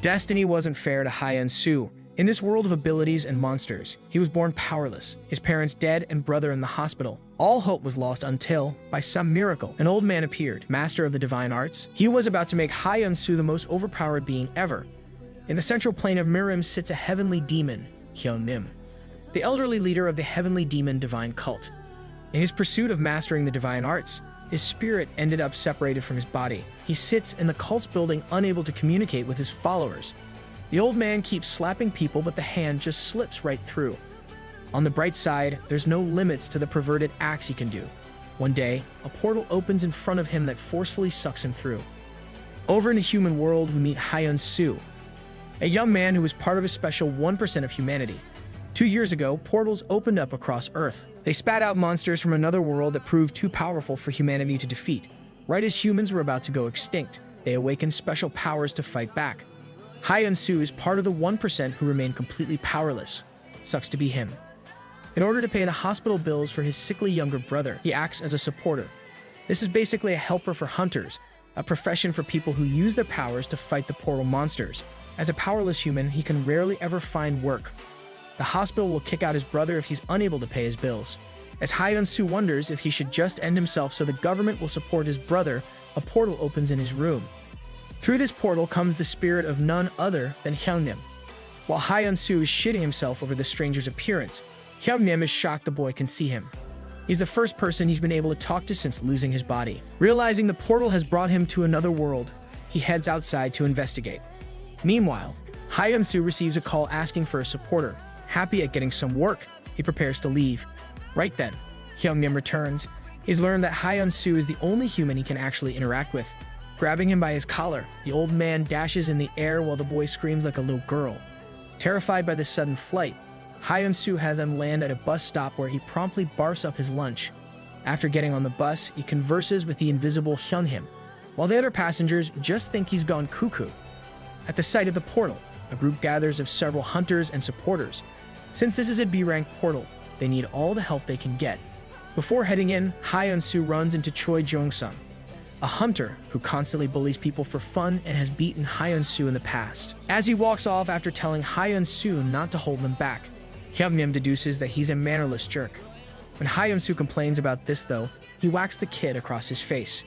Destiny wasn't fair to Hyunsoo. In this world of abilities and monsters, he was born powerless, his parents dead and brother in the hospital. All hope was lost until, by some miracle, an old man appeared, master of the divine arts. He was about to make Hyunsoo the most overpowered being ever. In the central plane of Mirim sits a heavenly demon, Hyunnim, the elderly leader of the heavenly demon divine cult. In his pursuit of mastering the divine arts, his spirit ended up separated from his body. He sits in the cult's building, unable to communicate with his followers. The old man keeps slapping people, but the hand just slips right through. On the bright side, there's no limits to the perverted acts he can do. One day, a portal opens in front of him that forcefully sucks him through. Over in the human world, we meet Hyunsoo, a young man who was part of a special 1% of humanity. 2 years ago, portals opened up across Earth. They spat out monsters from another world that proved too powerful for humanity to defeat. Right as humans were about to go extinct, they awakened special powers to fight back. Hyunsoo is part of the 1% who remain completely powerless. Sucks to be him. In order to pay the hospital bills for his sickly younger brother, he acts as a supporter. This is basically a helper for hunters, a profession for people who use their powers to fight the portal monsters. As a powerless human, he can rarely ever find work. The hospital will kick out his brother if he's unable to pay his bills. As Hyunsoo wonders if he should just end himself so the government will support his brother, a portal opens in his room. Through this portal comes the spirit of none other than Hyunnim. While Hyunsoo is shitting himself over the stranger's appearance, Hyunnim is shocked the boy can see him. He's the first person he's been able to talk to since losing his body. Realizing the portal has brought him to another world, he heads outside to investigate. Meanwhile, Hyunsoo receives a call asking for a supporter. Happy at getting some work, he prepares to leave. Right then, Hyunnim returns. He's learned that Hyunsoo is the only human he can actually interact with. Grabbing him by his collar, the old man dashes in the air while the boy screams like a little girl. Terrified by this sudden flight, Hyunsoo has them land at a bus stop where he promptly barfs up his lunch. After getting on the bus, he converses with the invisible Hyunhim, while the other passengers just think he's gone cuckoo. At the sight of the portal, a group gathers of several hunters and supporters. Since this is a B-rank portal, they need all the help they can get. Before heading in, Hyunsoo runs into Choi Jong-sung, a hunter who constantly bullies people for fun and has beaten Hyunsoo in the past. As he walks off after telling Hyunsoo not to hold them back, Hyunnim deduces that he's a mannerless jerk. When Hyunsoo complains about this though, he whacks the kid across his face.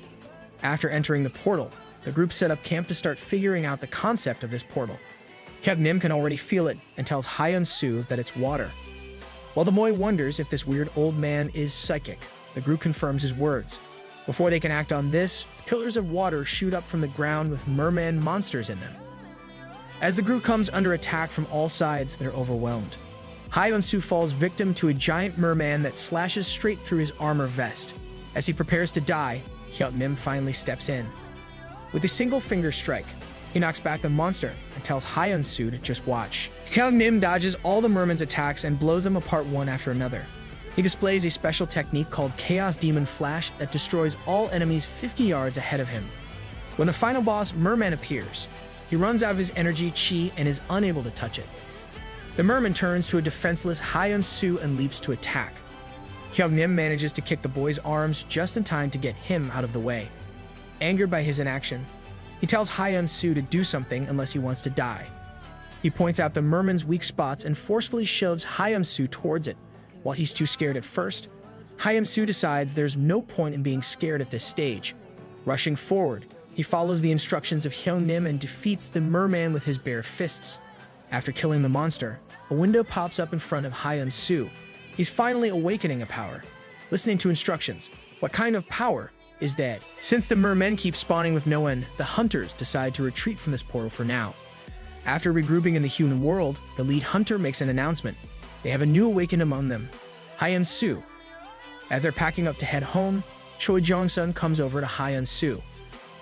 After entering the portal, the group set up camp to start figuring out the concept of this portal. Hyunnim can already feel it and tells Hyunsoo that it's water. While the boy wonders if this weird old man is psychic, the group confirms his words. Before they can act on this, pillars of water shoot up from the ground with merman monsters in them. As the group comes under attack from all sides, they're overwhelmed. Hyunsoo falls victim to a giant merman that slashes straight through his armor vest. As he prepares to die, Hyunnim finally steps in. With a single finger strike, he knocks back the monster and tells Hyunsoo to just watch. Hyunnim dodges all the merman's attacks and blows them apart one after another. He displays a special technique called Chaos Demon Flash that destroys all enemies 50 yards ahead of him. When the final boss, Merman, appears, he runs out of his energy chi and is unable to touch it. The merman turns to a defenseless Hyunsoo and leaps to attack. Hyunnim manages to kick the boy's arms just in time to get him out of the way. Angered by his inaction, he tells Hyunsoo to do something unless he wants to die. He points out the merman's weak spots and forcefully shoves Hyunsoo towards it. While he's too scared at first, Hyunsoo decides there's no point in being scared at this stage. Rushing forward, he follows the instructions of Hyunnim and defeats the merman with his bare fists. After killing the monster, a window pops up in front of Hyunsoo. He's finally awakening a power. Listening to instructions, what kind of power is that? Since the mermen keep spawning with no end, the hunters decide to retreat from this portal for now. After regrouping in the human world, the lead hunter makes an announcement. They have a new awakened among them, Hyunsoo. As they're packing up to head home, Choi Jong-sung comes over to Hyunsoo.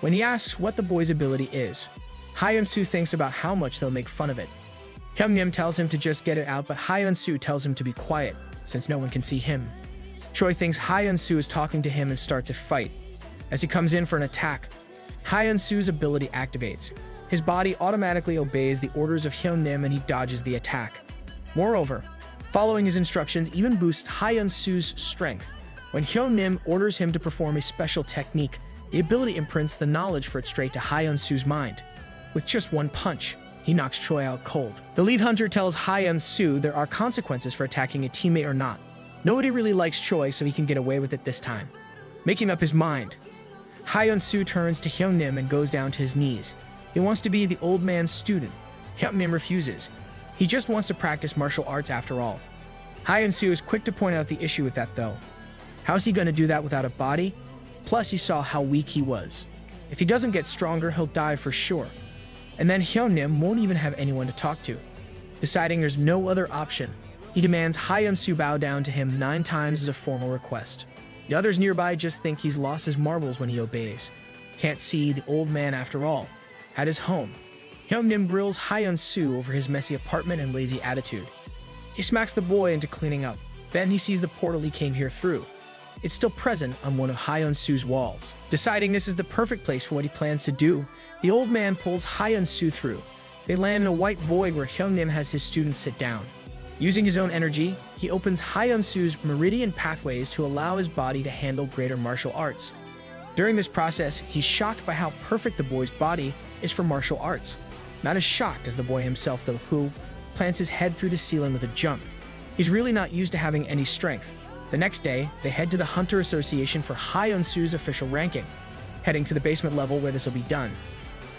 When he asks what the boy's ability is, Hyunsoo thinks about how much they'll make fun of it. Hyunnim tells him to just get it out, but Hyunsoo tells him to be quiet, since no one can see him. Choi thinks Hyunsoo is talking to him and starts a fight. As he comes in for an attack, Hyunsoo's ability activates. His body automatically obeys the orders of Hyunnim and he dodges the attack. Moreover, following his instructions even boosts Hyunsoo's strength. When Hyunnim orders him to perform a special technique, the ability imprints the knowledge for it straight to Hyunsoo's mind. With just one punch, he knocks Choi out cold. The lead hunter tells Hyunsoo there are consequences for attacking a teammate or not. Nobody really likes Choi, so he can get away with it this time. Making up his mind, Hyunsoo turns to Hyungnim and goes down to his knees. He wants to be the old man's student. Hyungnim refuses. He just wants to practice martial arts after all. Hyunsoo is quick to point out the issue with that though. How's he going to do that without a body? Plus he saw how weak he was. If he doesn't get stronger, he'll die for sure. And then Hyungnim won't even have anyone to talk to. Deciding there's no other option, he demands Hyunsoo bow down to him 9 times as a formal request. The others nearby just think he's lost his marbles when he obeys. Can't see the old man after all. At his home, Hyungnim grills Hyunsoo over his messy apartment and lazy attitude. He smacks the boy into cleaning up. Then he sees the portal he came here through. It's still present on one of Hyunsoo's walls. Deciding this is the perfect place for what he plans to do, the old man pulls Hyunsoo through. They land in a white void where Hyungnim has his students sit down. Using his own energy, he opens Hyunsoo's meridian pathways to allow his body to handle greater martial arts. During this process, he's shocked by how perfect the boy's body is for martial arts. Not as shocked as the boy himself though, who plants his head through the ceiling with a jump. He's really not used to having any strength. The next day, they head to the Hunter Association for Hyunsoo's official ranking, heading to the basement level where this will be done.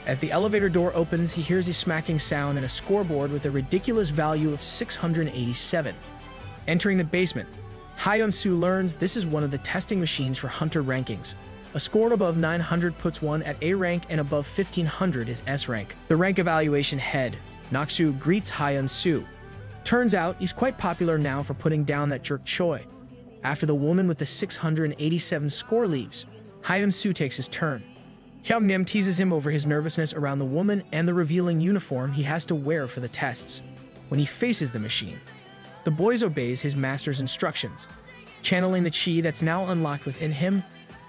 As the elevator door opens, he hears a smacking sound and a scoreboard with a ridiculous value of 687. Entering the basement, Hyunsoo learns this is one of the testing machines for Hunter rankings. A score above 900 puts one at A rank and above 1500 is S rank. The rank evaluation head, Naksu, greets Hyunsoo. Turns out he's quite popular now for putting down that jerk Choi. After the woman with the 687 score leaves, Hyunsoo takes his turn. Hyungnim teases him over his nervousness around the woman and the revealing uniform he has to wear for the tests. When he faces the machine, the boy obeys his master's instructions. Channeling the chi that's now unlocked within him,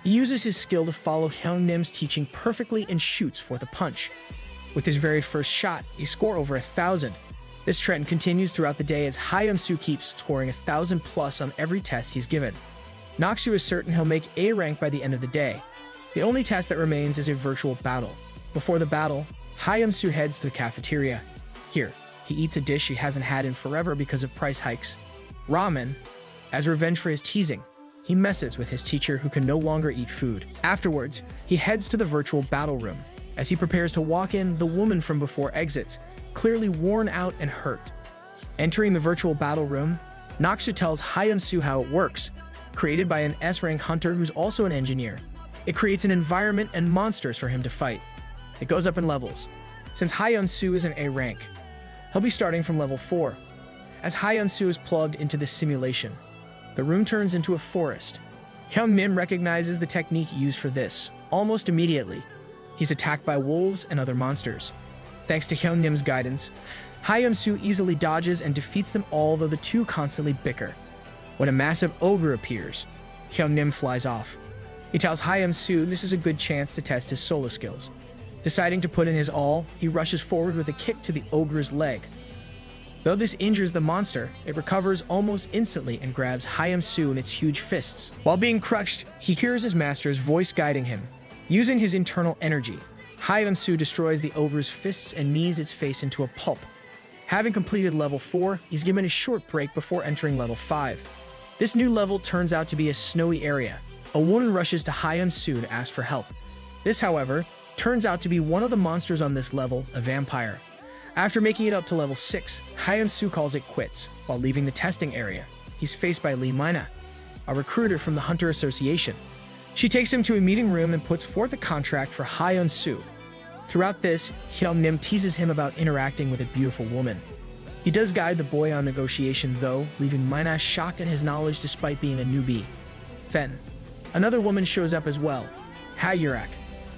he uses his skill to follow Hyungnim's teaching perfectly and shoots for the punch. With his very first shot, he scores over 1,000. This trend continues throughout the day as Hyunsoo keeps scoring 1,000 plus on every test he's given. Naksu is certain he'll make A rank by the end of the day. The only test that remains is a virtual battle. Before the battle, Hyunsoo heads to the cafeteria. Here, he eats a dish he hasn't had in forever because of price hikes. Ramen. As revenge for his teasing, he messes with his teacher who can no longer eat food. Afterwards, he heads to the virtual battle room. As he prepares to walk in, the woman from before exits, clearly worn out and hurt. Entering the virtual battle room, Naksu tells Hyunsoo how it works. Created by an S-rank hunter who's also an engineer, it creates an environment and monsters for him to fight. It goes up in levels. Since Hyunsoo is an A rank, he'll be starting from level 4. As Hyunsoo is plugged into this simulation, the room turns into a forest. Hyungnim recognizes the technique used for this. Almost immediately, he's attacked by wolves and other monsters. Thanks to Hyungnim's guidance, Hyunsoo easily dodges and defeats them all, though the two constantly bicker. When a massive ogre appears, Hyungnim flies off. He tells Hyunsoo this is a good chance to test his solo skills. Deciding to put in his all, he rushes forward with a kick to the ogre's leg. Though this injures the monster, it recovers almost instantly and grabs Hyunsoo in its huge fists. While being crushed, he hears his master's voice guiding him. Using his internal energy, Hyunsoo destroys the ogre's fists and knees its face into a pulp. Having completed level 4, he's given a short break before entering level 5. This new level turns out to be a snowy area. A woman rushes to Hyunsoo to ask for help. This, however, turns out to be one of the monsters on this level, a vampire. After making it up to level 6, Hyunsoo calls it quits. While leaving the testing area, he's faced by Lee Mina, a recruiter from the Hunter Association. She takes him to a meeting room and puts forth a contract for Hyunsoo. Throughout this, Hyungnim teases him about interacting with a beautiful woman. He does guide the boy on negotiation though, leaving Mina shocked at his knowledge despite being a newbie. Then, another woman shows up as well, Hayurak,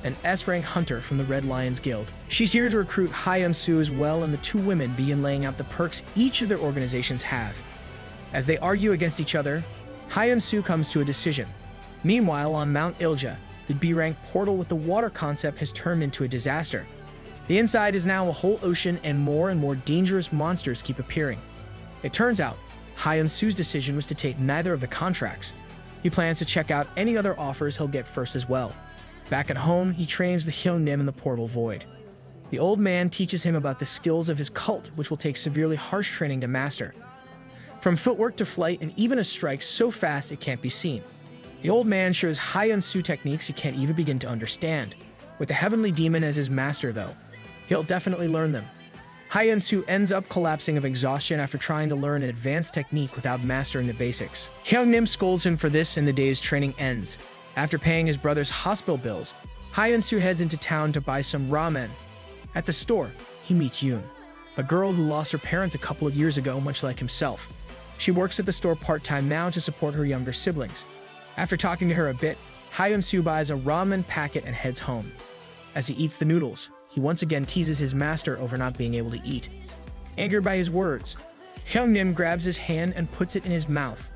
an S-rank hunter from the Red Lions Guild. She's here to recruit Hyunsoo as well, and the two women begin laying out the perks each of their organizations have. As they argue against each other, Hyunsoo comes to a decision. Meanwhile, on Mount Ilja, the B-rank portal with the water concept has turned into a disaster. The inside is now a whole ocean and more dangerous monsters keep appearing. It turns out, Hyunsoo's decision was to take neither of the contracts. He plans to check out any other offers he'll get first as well. Back at home, he trains with Hyungnim in the portal void. The old man teaches him about the skills of his cult, which will take severely harsh training to master. From footwork to flight and even a strike so fast it can't be seen. The old man shows Hyunsoo techniques he can't even begin to understand. With the heavenly demon as his master, though, he'll definitely learn them. Hyunsoo ends up collapsing of exhaustion after trying to learn an advanced technique without mastering the basics. Hyungnim scolds him for this and the day's training ends. After paying his brother's hospital bills, Hyunsoo heads into town to buy some ramen. At the store, he meets Yoon, a girl who lost her parents a couple of years ago, much like himself. She works at the store part-time now to support her younger siblings. After talking to her a bit, Hyunsoo buys a ramen packet and heads home. As he eats the noodles, he once again teases his master over not being able to eat. Angered by his words, Hyungnim grabs his hand and puts it in his mouth.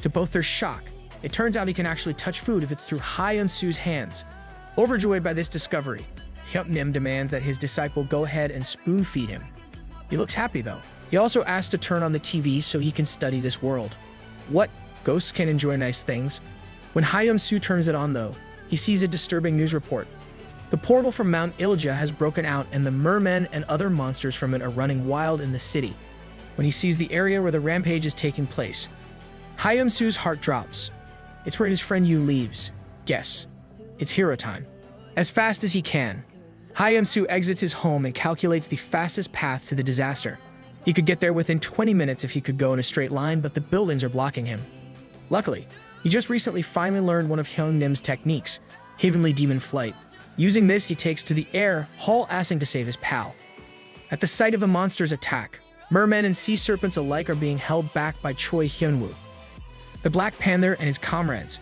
To both their shock, it turns out he can actually touch food if it's through Hyunsoo's hands. Overjoyed by this discovery, Hyungnim demands that his disciple go ahead and spoon-feed him. He looks happy though. He also asks to turn on the TV so he can study this world. What? Ghosts can enjoy nice things? When Hyunsoo turns it on though, he sees a disturbing news report. The portal from Mount Ilja has broken out and the mermen and other monsters from it are running wild in the city. When he sees the area where the rampage is taking place, Hyunsoo's heart drops. It's where his friend Yu leaves. Guess. It's hero time. As fast as he can, Hyunsoo exits his home and calculates the fastest path to the disaster. He could get there within 20 minutes if he could go in a straight line, but the buildings are blocking him. Luckily, he just recently finally learned one of Hyungnim's techniques, Heavenly Demon Flight. Using this, he takes to the air, haul-assing to save his pal. At the sight of a monster's attack, mermen and sea serpents alike are being held back by Choi Hyunwoo, the Black Panther and his comrades.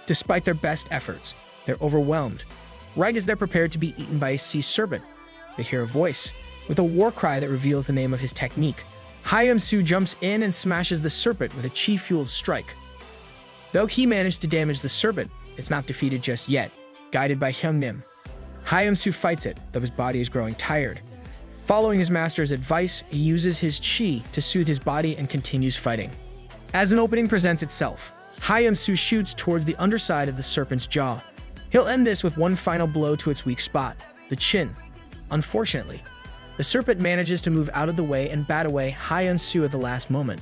Despite their best efforts, they're overwhelmed. Right as they're prepared to be eaten by a sea serpent, they hear a voice, with a war cry that reveals the name of his technique. Hyunsoo jumps in and smashes the serpent with a chi-fueled strike. Though he managed to damage the serpent, it's not defeated just yet. Guided by Hyungnim, Hyunsoo fights it, though his body is growing tired. Following his master's advice, he uses his chi to soothe his body and continues fighting. As an opening presents itself, Hyunsoo shoots towards the underside of the serpent's jaw. He'll end this with one final blow to its weak spot, the chin. Unfortunately, the serpent manages to move out of the way and bat away Hyunsoo at the last moment.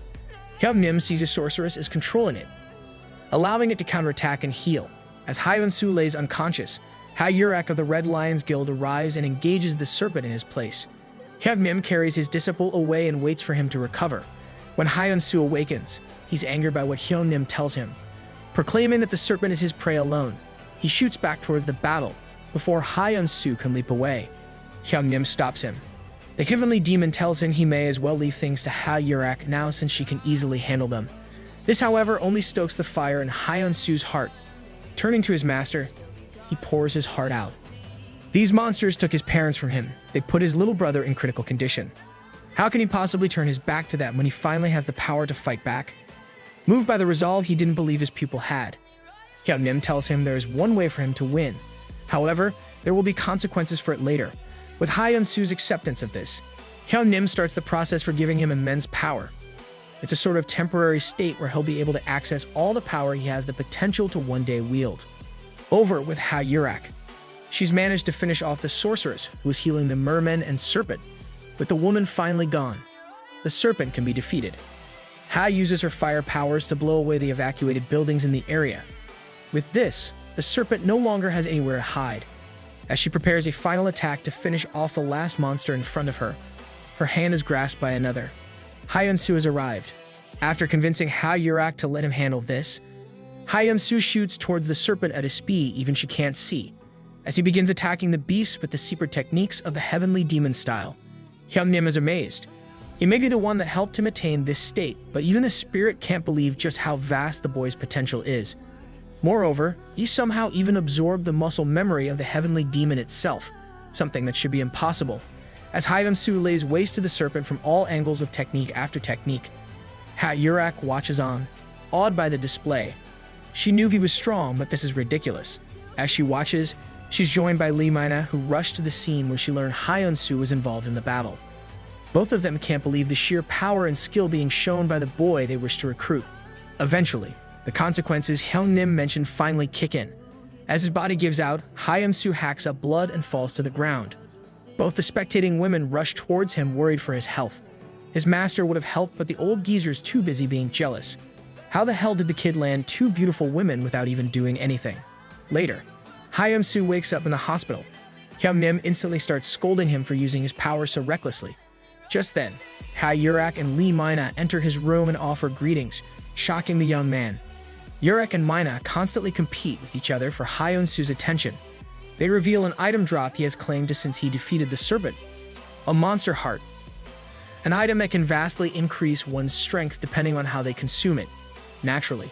Hyungnim sees a sorceress is controlling it, allowing it to counterattack and heal. As Hyunsoo lays unconscious, Hyurak of the Red Lions Guild arrives and engages the serpent in his place. Hyungnim carries his disciple away and waits for him to recover. When Hyunsoo awakens, he's angered by what Hyungnim tells him. Proclaiming that the serpent is his prey alone, he shoots back towards the battle before Hyunsoo can leap away. Hyungnim stops him. The Heavenly Demon tells him he may as well leave things to Hyurak now since she can easily handle them. This, however, only stokes the fire in Hyunsoo's heart. Turning to his master, he pours his heart out. These monsters took his parents from him. They put his little brother in critical condition. How can he possibly turn his back to them when he finally has the power to fight back? Moved by the resolve he didn't believe his pupil had, Hyungnim tells him there is one way for him to win. However, there will be consequences for it later. With Hyunsoo's acceptance of this, Hyungnim starts the process for giving him immense power. It's a sort of temporary state where he'll be able to access all the power he has the potential to one day wield. Over with Hyurak. She's managed to finish off the sorceress who was healing the merman and serpent. With the woman finally gone, the serpent can be defeated. Ha uses her fire powers to blow away the evacuated buildings in the area. With this, the serpent no longer has anywhere to hide. As she prepares a final attack to finish off the last monster in front of her, her hand is grasped by another. Hyunsoo has arrived. After convincing Hyurak to let him handle this, Hyunsoo shoots towards the serpent at a speed even she can't see, as he begins attacking the beast with the secret techniques of the Heavenly Demon style. Hyungnim is amazed. He may be the one that helped him attain this state, but even the spirit can't believe just how vast the boy's potential is. Moreover, he somehow even absorbed the muscle memory of the Heavenly Demon itself, something that should be impossible. As Hyunsoo lays waste to the serpent from all angles with technique after technique, Hyurak watches on, awed by the display. She knew he was strong, but this is ridiculous. As she watches, she's joined by Lee Mina, who rushed to the scene when she learned Hyunsoo was involved in the battle. Both of them can't believe the sheer power and skill being shown by the boy they wish to recruit. Eventually, the consequences Hyungnim mentioned finally kick in. As his body gives out, Hyunsoo hacks up blood and falls to the ground. Both the spectating women rushed towards him, worried for his health. His master would have helped, but the old geezer's too busy being jealous. How the hell did the kid land two beautiful women without even doing anything? Later, Hyunsoo wakes up in the hospital. Hyun-nim instantly starts scolding him for using his power so recklessly. Just then, Yurak and Lee Mina enter his room and offer greetings, shocking the young man. Yurak and Mina constantly compete with each other for Hyunsoo's attention. They reveal an item drop he has claimed since he defeated the serpent, a monster heart. An item that can vastly increase one's strength depending on how they consume it. Naturally,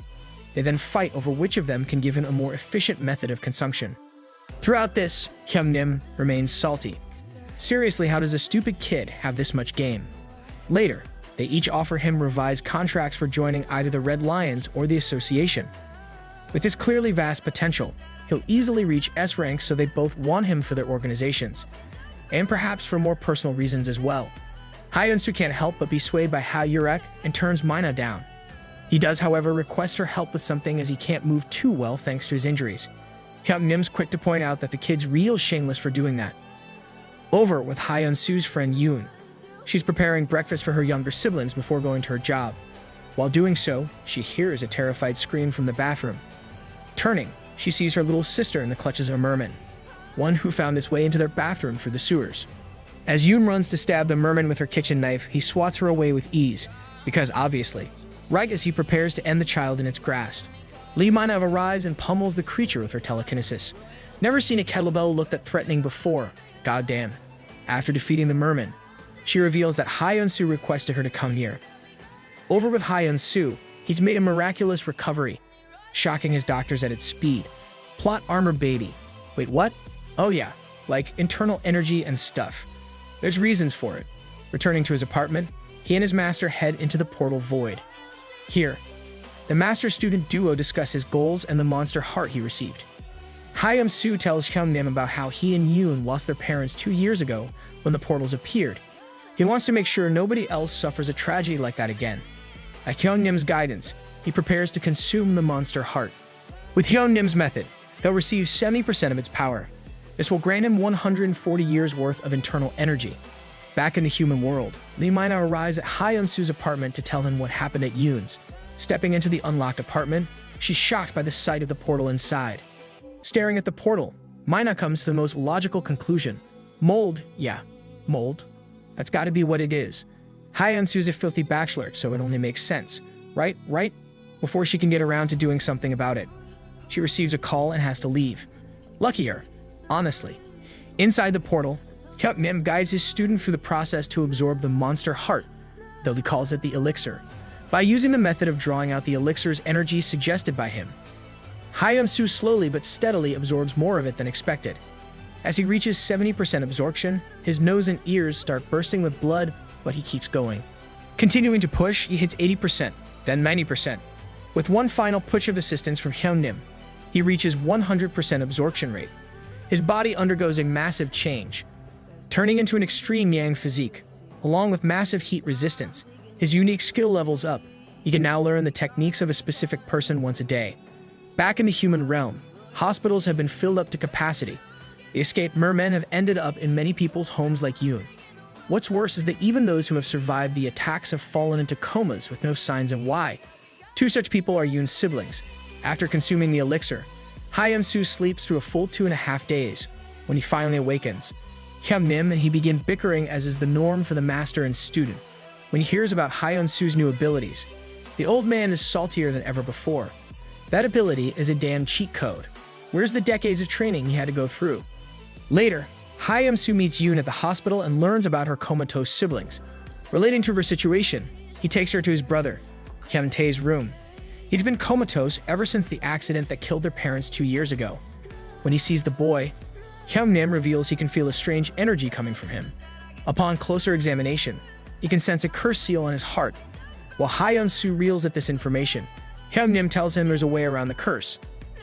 they then fight over which of them can give him a more efficient method of consumption. Throughout this, Hyun-nim remains salty. Seriously, how does a stupid kid have this much game? Later, they each offer him revised contracts for joining either the Red Lions or the Association. With his clearly vast potential, he'll easily reach S rank, so they both want him for their organizations, and perhaps for more personal reasons as well. Hyunsoo can't help but be swayed by Yurak and turns Mina down. He does, however, request her help with something as he can't move too well thanks to his injuries. Hyun-nim's quick to point out that the kid's real shameless for doing that. Over with Hyunsoo's friend Yoon. She's preparing breakfast for her younger siblings before going to her job. While doing so, she hears a terrified scream from the bathroom. Turning, she sees her little sister in the clutches of a merman, one who found its way into their bathroom through the sewers. As Yoon runs to stab the merman with her kitchen knife, he swats her away with ease, because obviously, right as he prepares to end the child in its grasp, Lee Mina arrives and pummels the creature with her telekinesis. Never seen a kettlebell look that threatening before, goddamn. After defeating the merman, she reveals that Hyunsoo requested her to come here. Over with Hyunsoo, he's made a miraculous recovery, shocking his doctors at its speed. Plot armor baby. Wait, what? Oh yeah, like internal energy and stuff. There's reasons for it. Returning to his apartment, he and his master head into the portal void. Here, the master-student duo discuss his goals and the monster heart he received. Hyunsoo tells Hyun-nim about how he and Yoon lost their parents 2 years ago when the portals appeared. He wants to make sure nobody else suffers a tragedy like that again. At Hyun-nim's guidance, he prepares to consume the monster heart. With Hyun-nim's method, he'll receive 70% of its power. This will grant him 140 years worth of internal energy. Back in the human world, Lee Mina arrives at Hyunsoo's apartment to tell him what happened at Yoon's. Stepping into the unlocked apartment, she's shocked by the sight of the portal inside. Staring at the portal, Mina comes to the most logical conclusion. Mold, yeah, mold. That's gotta be what it is. Hyunsoo's a filthy bachelor, so it only makes sense. Right? Before she can get around to doing something about it. She receives a call and has to leave. Lucky her, honestly. Inside the portal, Hyun-nim guides his student through the process to absorb the monster heart, though he calls it the elixir, by using the method of drawing out the elixir's energy suggested by him. Hyunsoo slowly but steadily absorbs more of it than expected. As he reaches 70% absorption, his nose and ears start bursting with blood, but he keeps going. Continuing to push, he hits 80%, then 90%. With one final push of assistance from Hyun-nim, he reaches 100% absorption rate. His body undergoes a massive change, turning into an extreme yang physique. Along with massive heat resistance, his unique skill levels up. He can now learn the techniques of a specific person once a day. Back in the human realm, hospitals have been filled up to capacity. The escaped mermen have ended up in many people's homes like Yoon. What's worse is that even those who have survived the attacks have fallen into comas with no signs of why. 2 such people are Yoon's siblings. After consuming the elixir, Hyunsoo sleeps through a full 2.5 days. When he finally awakens, Hyun-nim and he begin bickering, as is the norm for the master and student. When he hears about Hyunsoo's new abilities, the old man is saltier than ever before. That ability is a damn cheat code. Where's the decades of training he had to go through? Later, Hyunsoo meets Yoon at the hospital and learns about her comatose siblings. Relating to her situation, he takes her to his brother, Hyun-tae's room. He'd been comatose ever since the accident that killed their parents 2 years ago. When he sees the boy, Hyun-nim reveals he can feel a strange energy coming from him. Upon closer examination, he can sense a curse seal on his heart. While Hyunsoo reels at this information, Hyun-nim tells him there's a way around the curse.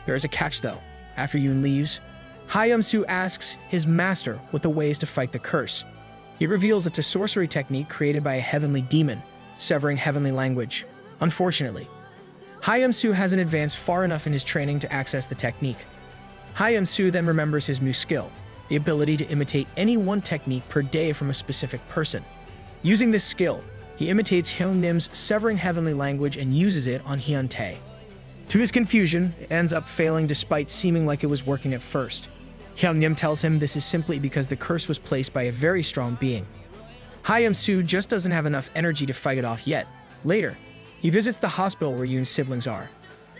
There is a catch though. After Yoon leaves, Hyunsoo asks his master what the way is to fight the curse. He reveals it's a sorcery technique created by a heavenly demon, severing heavenly language. Unfortunately, Hyunsoo hasn't advanced far enough in his training to access the technique. Hyunsoo then remembers his new skill, the ability to imitate any one technique per day from a specific person. Using this skill, he imitates Hyungnim's severing heavenly language and uses it on Hyuntae. To his confusion, it ends up failing despite seeming like it was working at first. Hyungnim tells him this is simply because the curse was placed by a very strong being. Hyunsoo just doesn't have enough energy to fight it off yet. Later, he visits the hospital where Yoon's siblings are.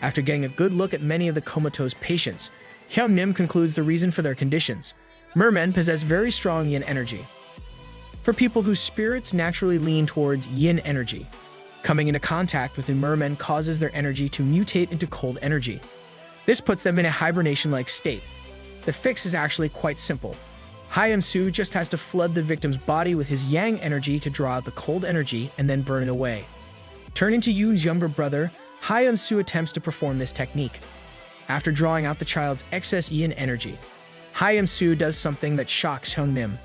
After getting a good look at many of the comatose patients, Hyungnim concludes the reason for their conditions. Mermen possess very strong yin energy. For people whose spirits naturally lean towards yin energy, coming into contact with the mermen causes their energy to mutate into cold energy. This puts them in a hibernation-like state. The fix is actually quite simple. Hyunsoo just has to flood the victim's body with his yang energy to draw out the cold energy and then burn it away. Turning to Yoon's younger brother, Hyunsoo attempts to perform this technique. After drawing out the child's excess yin energy, Hyunsoo does something that shocks Hyungnim.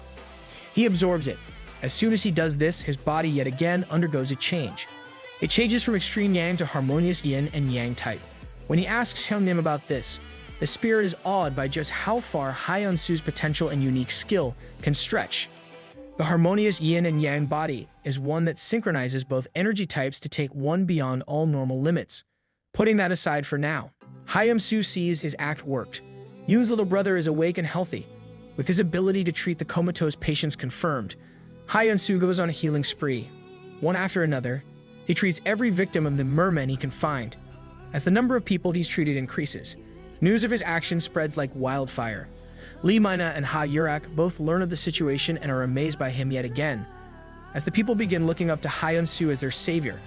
He absorbs it. As soon as he does this, his body yet again undergoes a change. It changes from extreme yang to harmonious yin and yang type. When he asks Hyungnim about this, the spirit is awed by just how far Hyunsoo's potential and unique skill can stretch. The harmonious yin and yang body is one that synchronizes both energy types to take one beyond all normal limits. Putting that aside for now, Hyunsoo sees his act worked. Yoon's little brother is awake and healthy. With his ability to treat the comatose patients confirmed, Hyunsoo goes on a healing spree. One after another, he treats every victim of the mermen he can find. As the number of people he's treated increases, news of his actions spreads like wildfire. Lee Mina and Ha Yurak both learn of the situation and are amazed by him yet again. As the people begin looking up to Hyunsoo as their savior,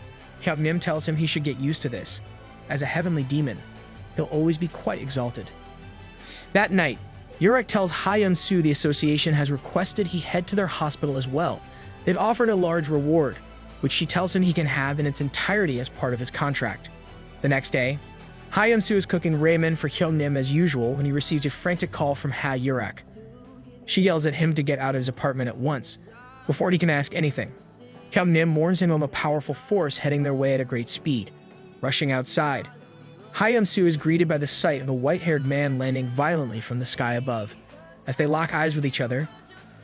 Hyungnim tells him he should get used to this. As a heavenly demon, he'll always be quite exalted. That night, Yurak tells Hyunsoo the association has requested he head to their hospital as well. They've offered a large reward, which she tells him he can have in its entirety as part of his contract. The next day, Hyunsoo is cooking ramen for Hyungnim as usual when he receives a frantic call from Ha Yurak. She yells at him to get out of his apartment at once, before he can ask anything. Hyungnim warns him of a powerful force heading their way at a great speed. Rushing outside, Hyunsoo is greeted by the sight of a white-haired man landing violently from the sky above. As they lock eyes with each other,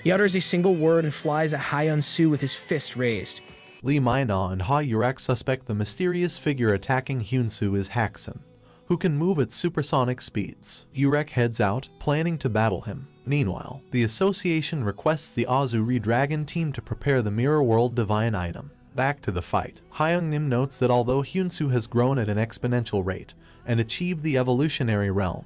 he utters a single word and flies at Hyunsoo with his fist raised. Lee Mina and Ha Yurak suspect the mysterious figure attacking Hyunsoo is Haksun, who can move at supersonic speeds. Yurak heads out, planning to battle him. Meanwhile, the association requests the Azuri Dragon team to prepare the Mirror World Divine Item. Back to the fight, Hyungnim notes that although Hyunsoo has grown at an exponential rate and achieved the evolutionary realm,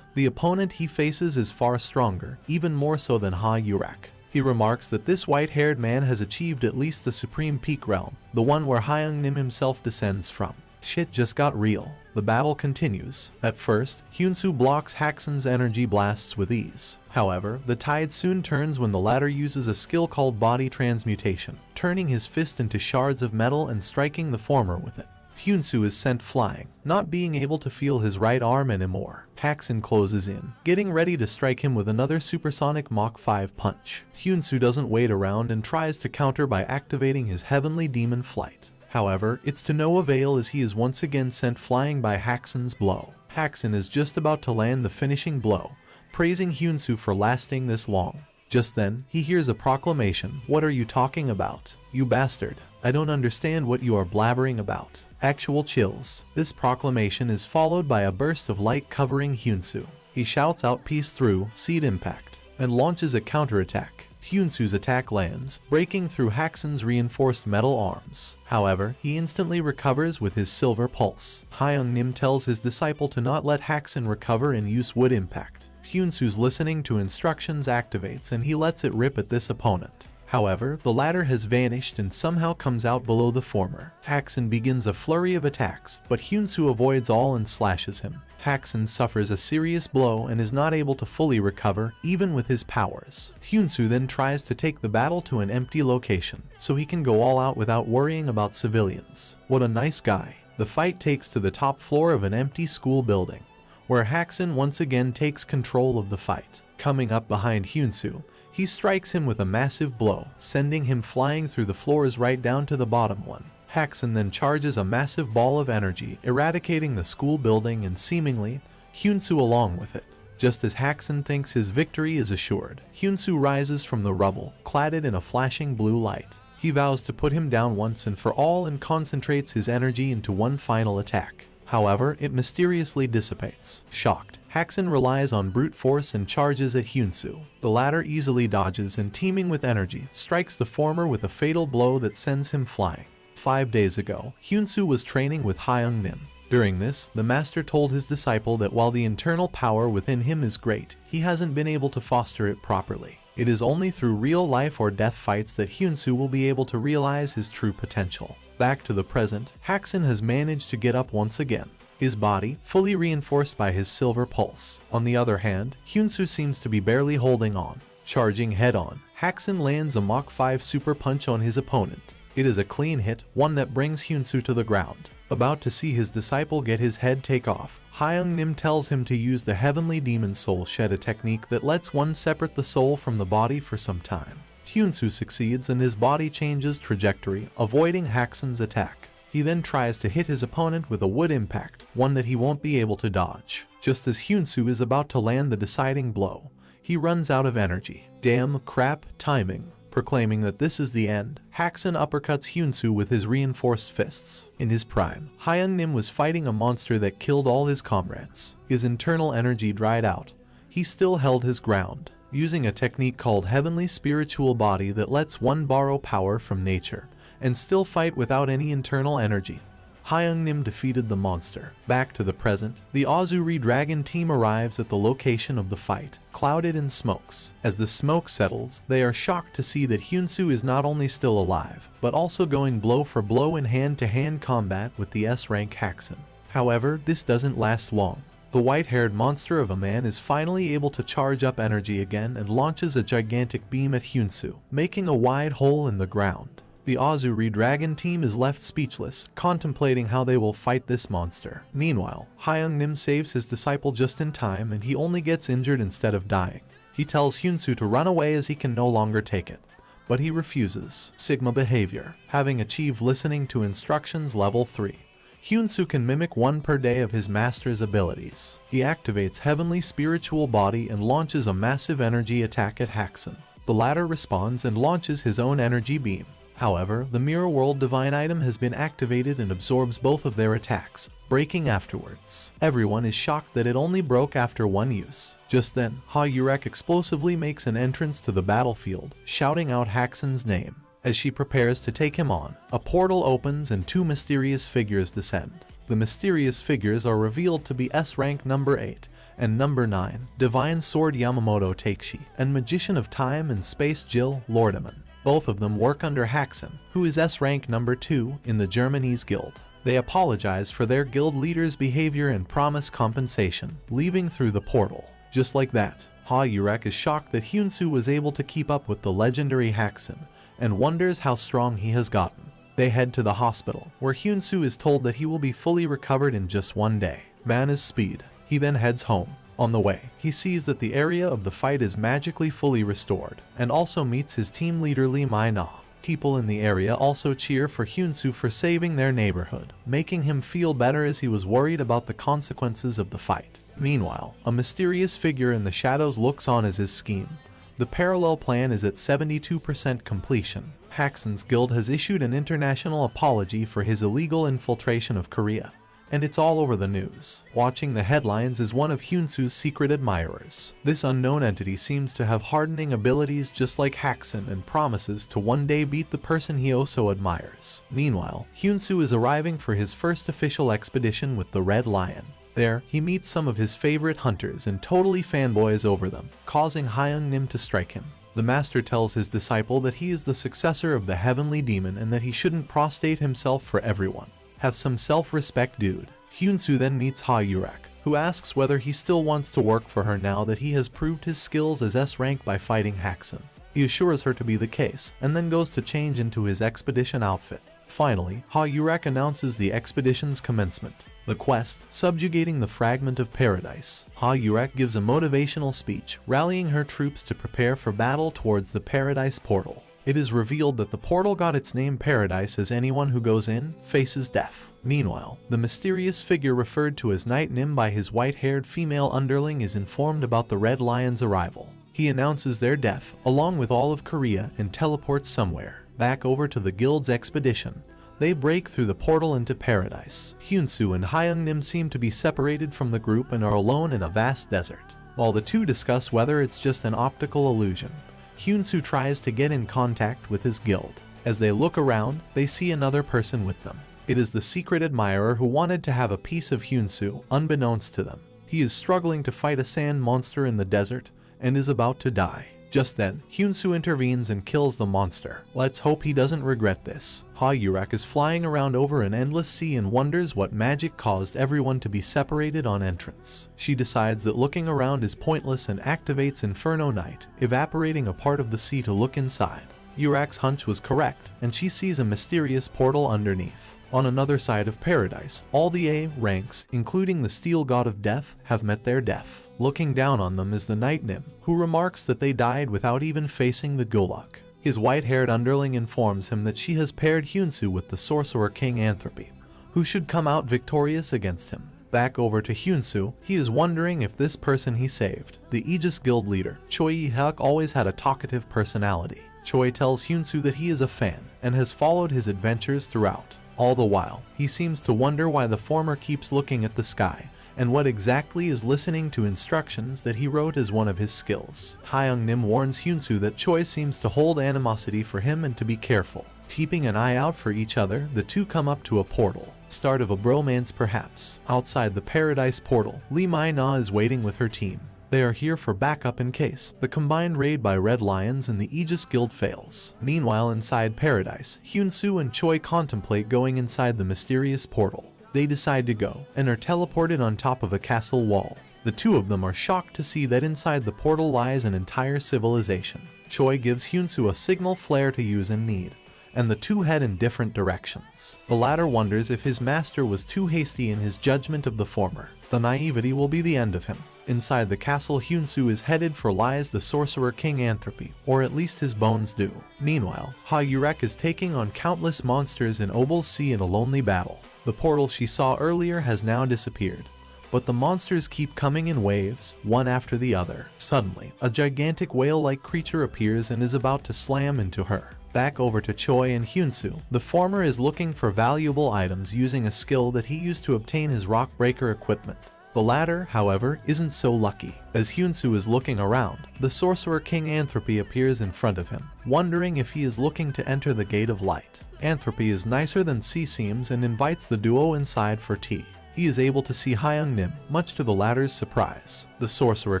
the opponent he faces is far stronger, even more so than Ha Yurak. He remarks that this white-haired man has achieved at least the Supreme Peak realm, the one where Hyungnim himself descends from. Shit just got real. The battle continues. At first, Hyunsoo blocks Haksun's energy blasts with ease. However, the tide soon turns when the latter uses a skill called body transmutation, turning his fist into shards of metal and striking the former with it. Hyunsoo is sent flying, not being able to feel his right arm anymore. Haksun closes in, getting ready to strike him with another supersonic Mach 5 punch. Hyunsoo doesn't wait around and tries to counter by activating his heavenly demon flight. However, it's to no avail as he is once again sent flying by Haksun's blow. Haksun is just about to land the finishing blow, praising Hyunsoo for lasting this long. Just then, he hears a proclamation. "What are you talking about? You bastard. I don't understand what you are blabbering about." Actual chills. This proclamation is followed by a burst of light covering Hyunsoo. He shouts out "Peace through, seed impact," and launches a counterattack. Hyunsoo's attack lands, breaking through Haksun's reinforced metal arms. However, he instantly recovers with his silver pulse. Hyungnim tells his disciple to not let Haksun recover and use wood impact. Hyunsoo's listening to instructions activates and he lets it rip at this opponent. However, the latter has vanished and somehow comes out below the former. Haksun begins a flurry of attacks, but Hyunsoo avoids all and slashes him. Haksun suffers a serious blow and is not able to fully recover, even with his powers. Hyunsoo then tries to take the battle to an empty location, so he can go all out without worrying about civilians. What a nice guy. The fight takes to the top floor of an empty school building, where Haksun once again takes control of the fight. Coming up behind Hyunsoo, he strikes him with a massive blow, sending him flying through the floors right down to the bottom one. Haksun then charges a massive ball of energy, eradicating the school building and seemingly Hyunsoo along with it. Just as Hackson thinks his victory is assured, Hyunsoo rises from the rubble, cladded in a flashing blue light. He vows to put him down once and for all and concentrates his energy into one final attack. However, it mysteriously dissipates. Shocked, Hackson relies on brute force and charges at Hyunsoo. The latter easily dodges and, teeming with energy, strikes the former with a fatal blow that sends him flying. 5 days ago, Hyunsoo was training with Hyung-nim. During this, the master told his disciple that while the internal power within him is great, he hasn't been able to foster it properly. It is only through real life or death fights that Hyunsoo will be able to realize his true potential. Back to the present, Hackson has managed to get up once again, his body fully reinforced by his silver pulse. On the other hand, Hyunsoo seems to be barely holding on. Charging head-on, Hackson lands a Mach 5 super punch on his opponent. It is a clean hit, one that brings Hyunsoo to the ground. About to see his disciple get his head take off, Hyung-nim tells him to use the Heavenly Demon Soul Shed, a technique that lets one separate the soul from the body for some time. Hyunsoo succeeds and his body changes trajectory, avoiding Hackson's attack. He then tries to hit his opponent with a wood impact, one that he won't be able to dodge. Just as Hyunsoo is about to land the deciding blow, he runs out of energy. Damn crap timing. Proclaiming that this is the end, Hackson uppercuts Hyunsoo with his reinforced fists. In his prime, Hyung-nim was fighting a monster that killed all his comrades. His internal energy dried out. He still held his ground, using a technique called Heavenly Spiritual Body that lets one borrow power from nature and still fight without any internal energy. Hyung-nim defeated the monster. Back to the present, the Azuri Dragon team arrives at the location of the fight, clouded in smokes. As the smoke settles, they are shocked to see that Hyunsoo is not only still alive, but also going blow for blow in hand-to-hand combat with the S-rank Hackson. However, this doesn't last long. The white-haired monster of a man is finally able to charge up energy again and launches a gigantic beam at Hyunsoo, making a wide hole in the ground. The Azuri Dragon team is left speechless, contemplating how they will fight this monster. Meanwhile, Hyung-nim saves his disciple just in time and he only gets injured instead of dying. He tells Hyunsoo to run away as he can no longer take it, but he refuses. Sigma behavior. Having achieved listening to instructions level 3, Hyunsoo can mimic 1 per day of his master's abilities. He activates Heavenly Spiritual Body and launches a massive energy attack at Hackson. The latter responds and launches his own energy beam. However, the Mirror World Divine item has been activated and absorbs both of their attacks, breaking afterwards. Everyone is shocked that it only broke after 1 use. Just then, Ha-Yurek explosively makes an entrance to the battlefield, shouting out Hackson's name. As she prepares to take him on, a portal opens and 2 mysterious figures descend. The mysterious figures are revealed to be S-rank number 8 and number 9, Divine Sword Yamamoto Takeshi, and Magician of Time and Space Jill Lordaman. Both of them work under Hackson, who is S-rank number 2 in the Germanese guild. They apologize for their guild leader's behavior and promise compensation, leaving through the portal. Just like that, Ha-Yurek is shocked that Hyunsoo was able to keep up with the legendary Hackson, and wonders how strong he has gotten. They head to the hospital, where Hyunsoo is told that he will be fully recovered in just 1 day. Man is speed. He then heads home. On the way, he sees that the area of the fight is magically fully restored, and also meets his team leader Lee Mai-na. People in the area also cheer for Hyunsoo for saving their neighborhood, making him feel better as he was worried about the consequences of the fight. Meanwhile, a mysterious figure in the shadows looks on as his scheme. The parallel plan is at 72% completion. Hackson's guild has issued an international apology for his illegal infiltration of Korea, and it's all over the news. Watching the headlines is one of Hyunsoo's secret admirers. This unknown entity seems to have hardening abilities just like Hackson and promises to one day beat the person he also admires. Meanwhile, Hyunsoo is arriving for his first official expedition with the Red Lion. There, he meets some of his favorite hunters and totally fanboys over them, causing Hyung-nim to strike him. The master tells his disciple that he is the successor of the Heavenly Demon and that he shouldn't prostrate himself for everyone. Have some self-respect, dude. Hyunsoo then meets Ha-Yurek, who asks whether he still wants to work for her now that he has proved his skills as S-rank by fighting Hackson. He assures her to be the case, and then goes to change into his expedition outfit. Finally, Ha-Yurek announces the expedition's commencement. The quest, subjugating the fragment of paradise. Ha-Yurek gives a motivational speech, rallying her troops to prepare for battle towards the paradise portal. It is revealed that the portal got its name Paradise as anyone who goes in faces death. Meanwhile, the mysterious figure referred to as Night Nim by his white-haired female underling is informed about the Red Lion's arrival. He announces their death, along with all of Korea, and teleports somewhere. Back over to the guild's expedition. They break through the portal into Paradise. Hyunsoo and Hyung-nim seem to be separated from the group and are alone in a vast desert. While the two discuss whether it's just an optical illusion, Hyunsoo tries to get in contact with his guild. As they look around, they see another person with them. It is the secret admirer who wanted to have a piece of Hyunsoo, unbeknownst to them. He is struggling to fight a sand monster in the desert and is about to die. Just then, Hyunsoo intervenes and kills the monster. Let's hope he doesn't regret this. Ha-yurak is flying around over an endless sea and wonders what magic caused everyone to be separated on entrance. She decides that looking around is pointless and activates Inferno Night, evaporating a part of the sea to look inside. Yurak's hunch was correct, and she sees a mysterious portal underneath. On another side of Paradise, all the A ranks, including the Steel God of Death, have met their death. Looking down on them is the Night Nim, who remarks that they died without even facing the Gulag. His white-haired underling informs him that she has paired Hyunsoo with the Sorcerer King Anthropy, who should come out victorious against him. Back over to Hyunsoo, he is wondering if this person he saved, the Aegis Guild leader, Choi Yi-hyuk, always had a talkative personality. Choi tells Hyunsoo that he is a fan and has followed his adventures throughout. All the while, he seems to wonder why the former keeps looking at the sky, and what exactly is listening to instructions that he wrote as one of his skills. Hyung-nim warns Hyunsoo that Choi seems to hold animosity for him and to be careful. Keeping an eye out for each other, the two come up to a portal. Start of a bromance perhaps. Outside the Paradise portal, Lee Mai-na is waiting with her team. They are here for backup in case the combined raid by Red Lions and the Aegis Guild fails. Meanwhile, inside Paradise, Hyunsoo and Choi contemplate going inside the mysterious portal. They decide to go, and are teleported on top of a castle wall. The two of them are shocked to see that inside the portal lies an entire civilization. Choi gives Hyunsoo a signal flare to use in need, and the two head in different directions. The latter wonders if his master was too hasty in his judgment of the former. The naivety will be the end of him. Inside the castle, Hyunsoo is headed for lies the Sorcerer King Anthropy, or at least his bones do. Meanwhile, Ha-yurak is taking on countless monsters in Obel's Sea in a lonely battle. The portal she saw earlier has now disappeared, but the monsters keep coming in waves, one after the other. Suddenly, a gigantic whale-like creature appears and is about to slam into her. Back over to Choi and Hyunsoo. The former is looking for valuable items using a skill that he used to obtain his rock breaker equipment. The latter, however, isn't so lucky. As Hyunsoo is looking around, the Sorcerer King Anthropy appears in front of him, wondering if he is looking to enter the Gate of Light. Anthropy is nicer than she seems and invites the duo inside for tea. He is able to see Hyung-nim, much to the latter's surprise. The Sorcerer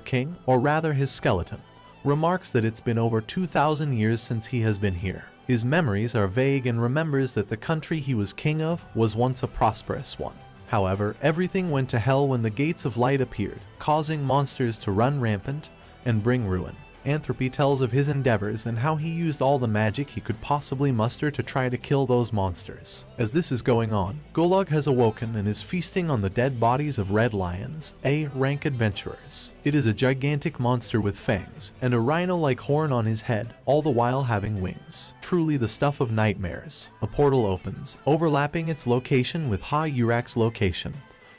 King, or rather his skeleton, remarks that it's been over 2,000 years since he has been here. His memories are vague and remembers that the country he was king of was once a prosperous one. However, everything went to hell when the Gates of Light appeared, causing monsters to run rampant and bring ruin. Anthropy tells of his endeavors and how he used all the magic he could possibly muster to try to kill those monsters. As this is going on, Gulag has awoken and is feasting on the dead bodies of Red Lions, A-rank adventurers. It is a gigantic monster with fangs and a rhino-like horn on his head, all the while having wings. Truly the stuff of nightmares. A portal opens, overlapping its location with Ha-yurak's location,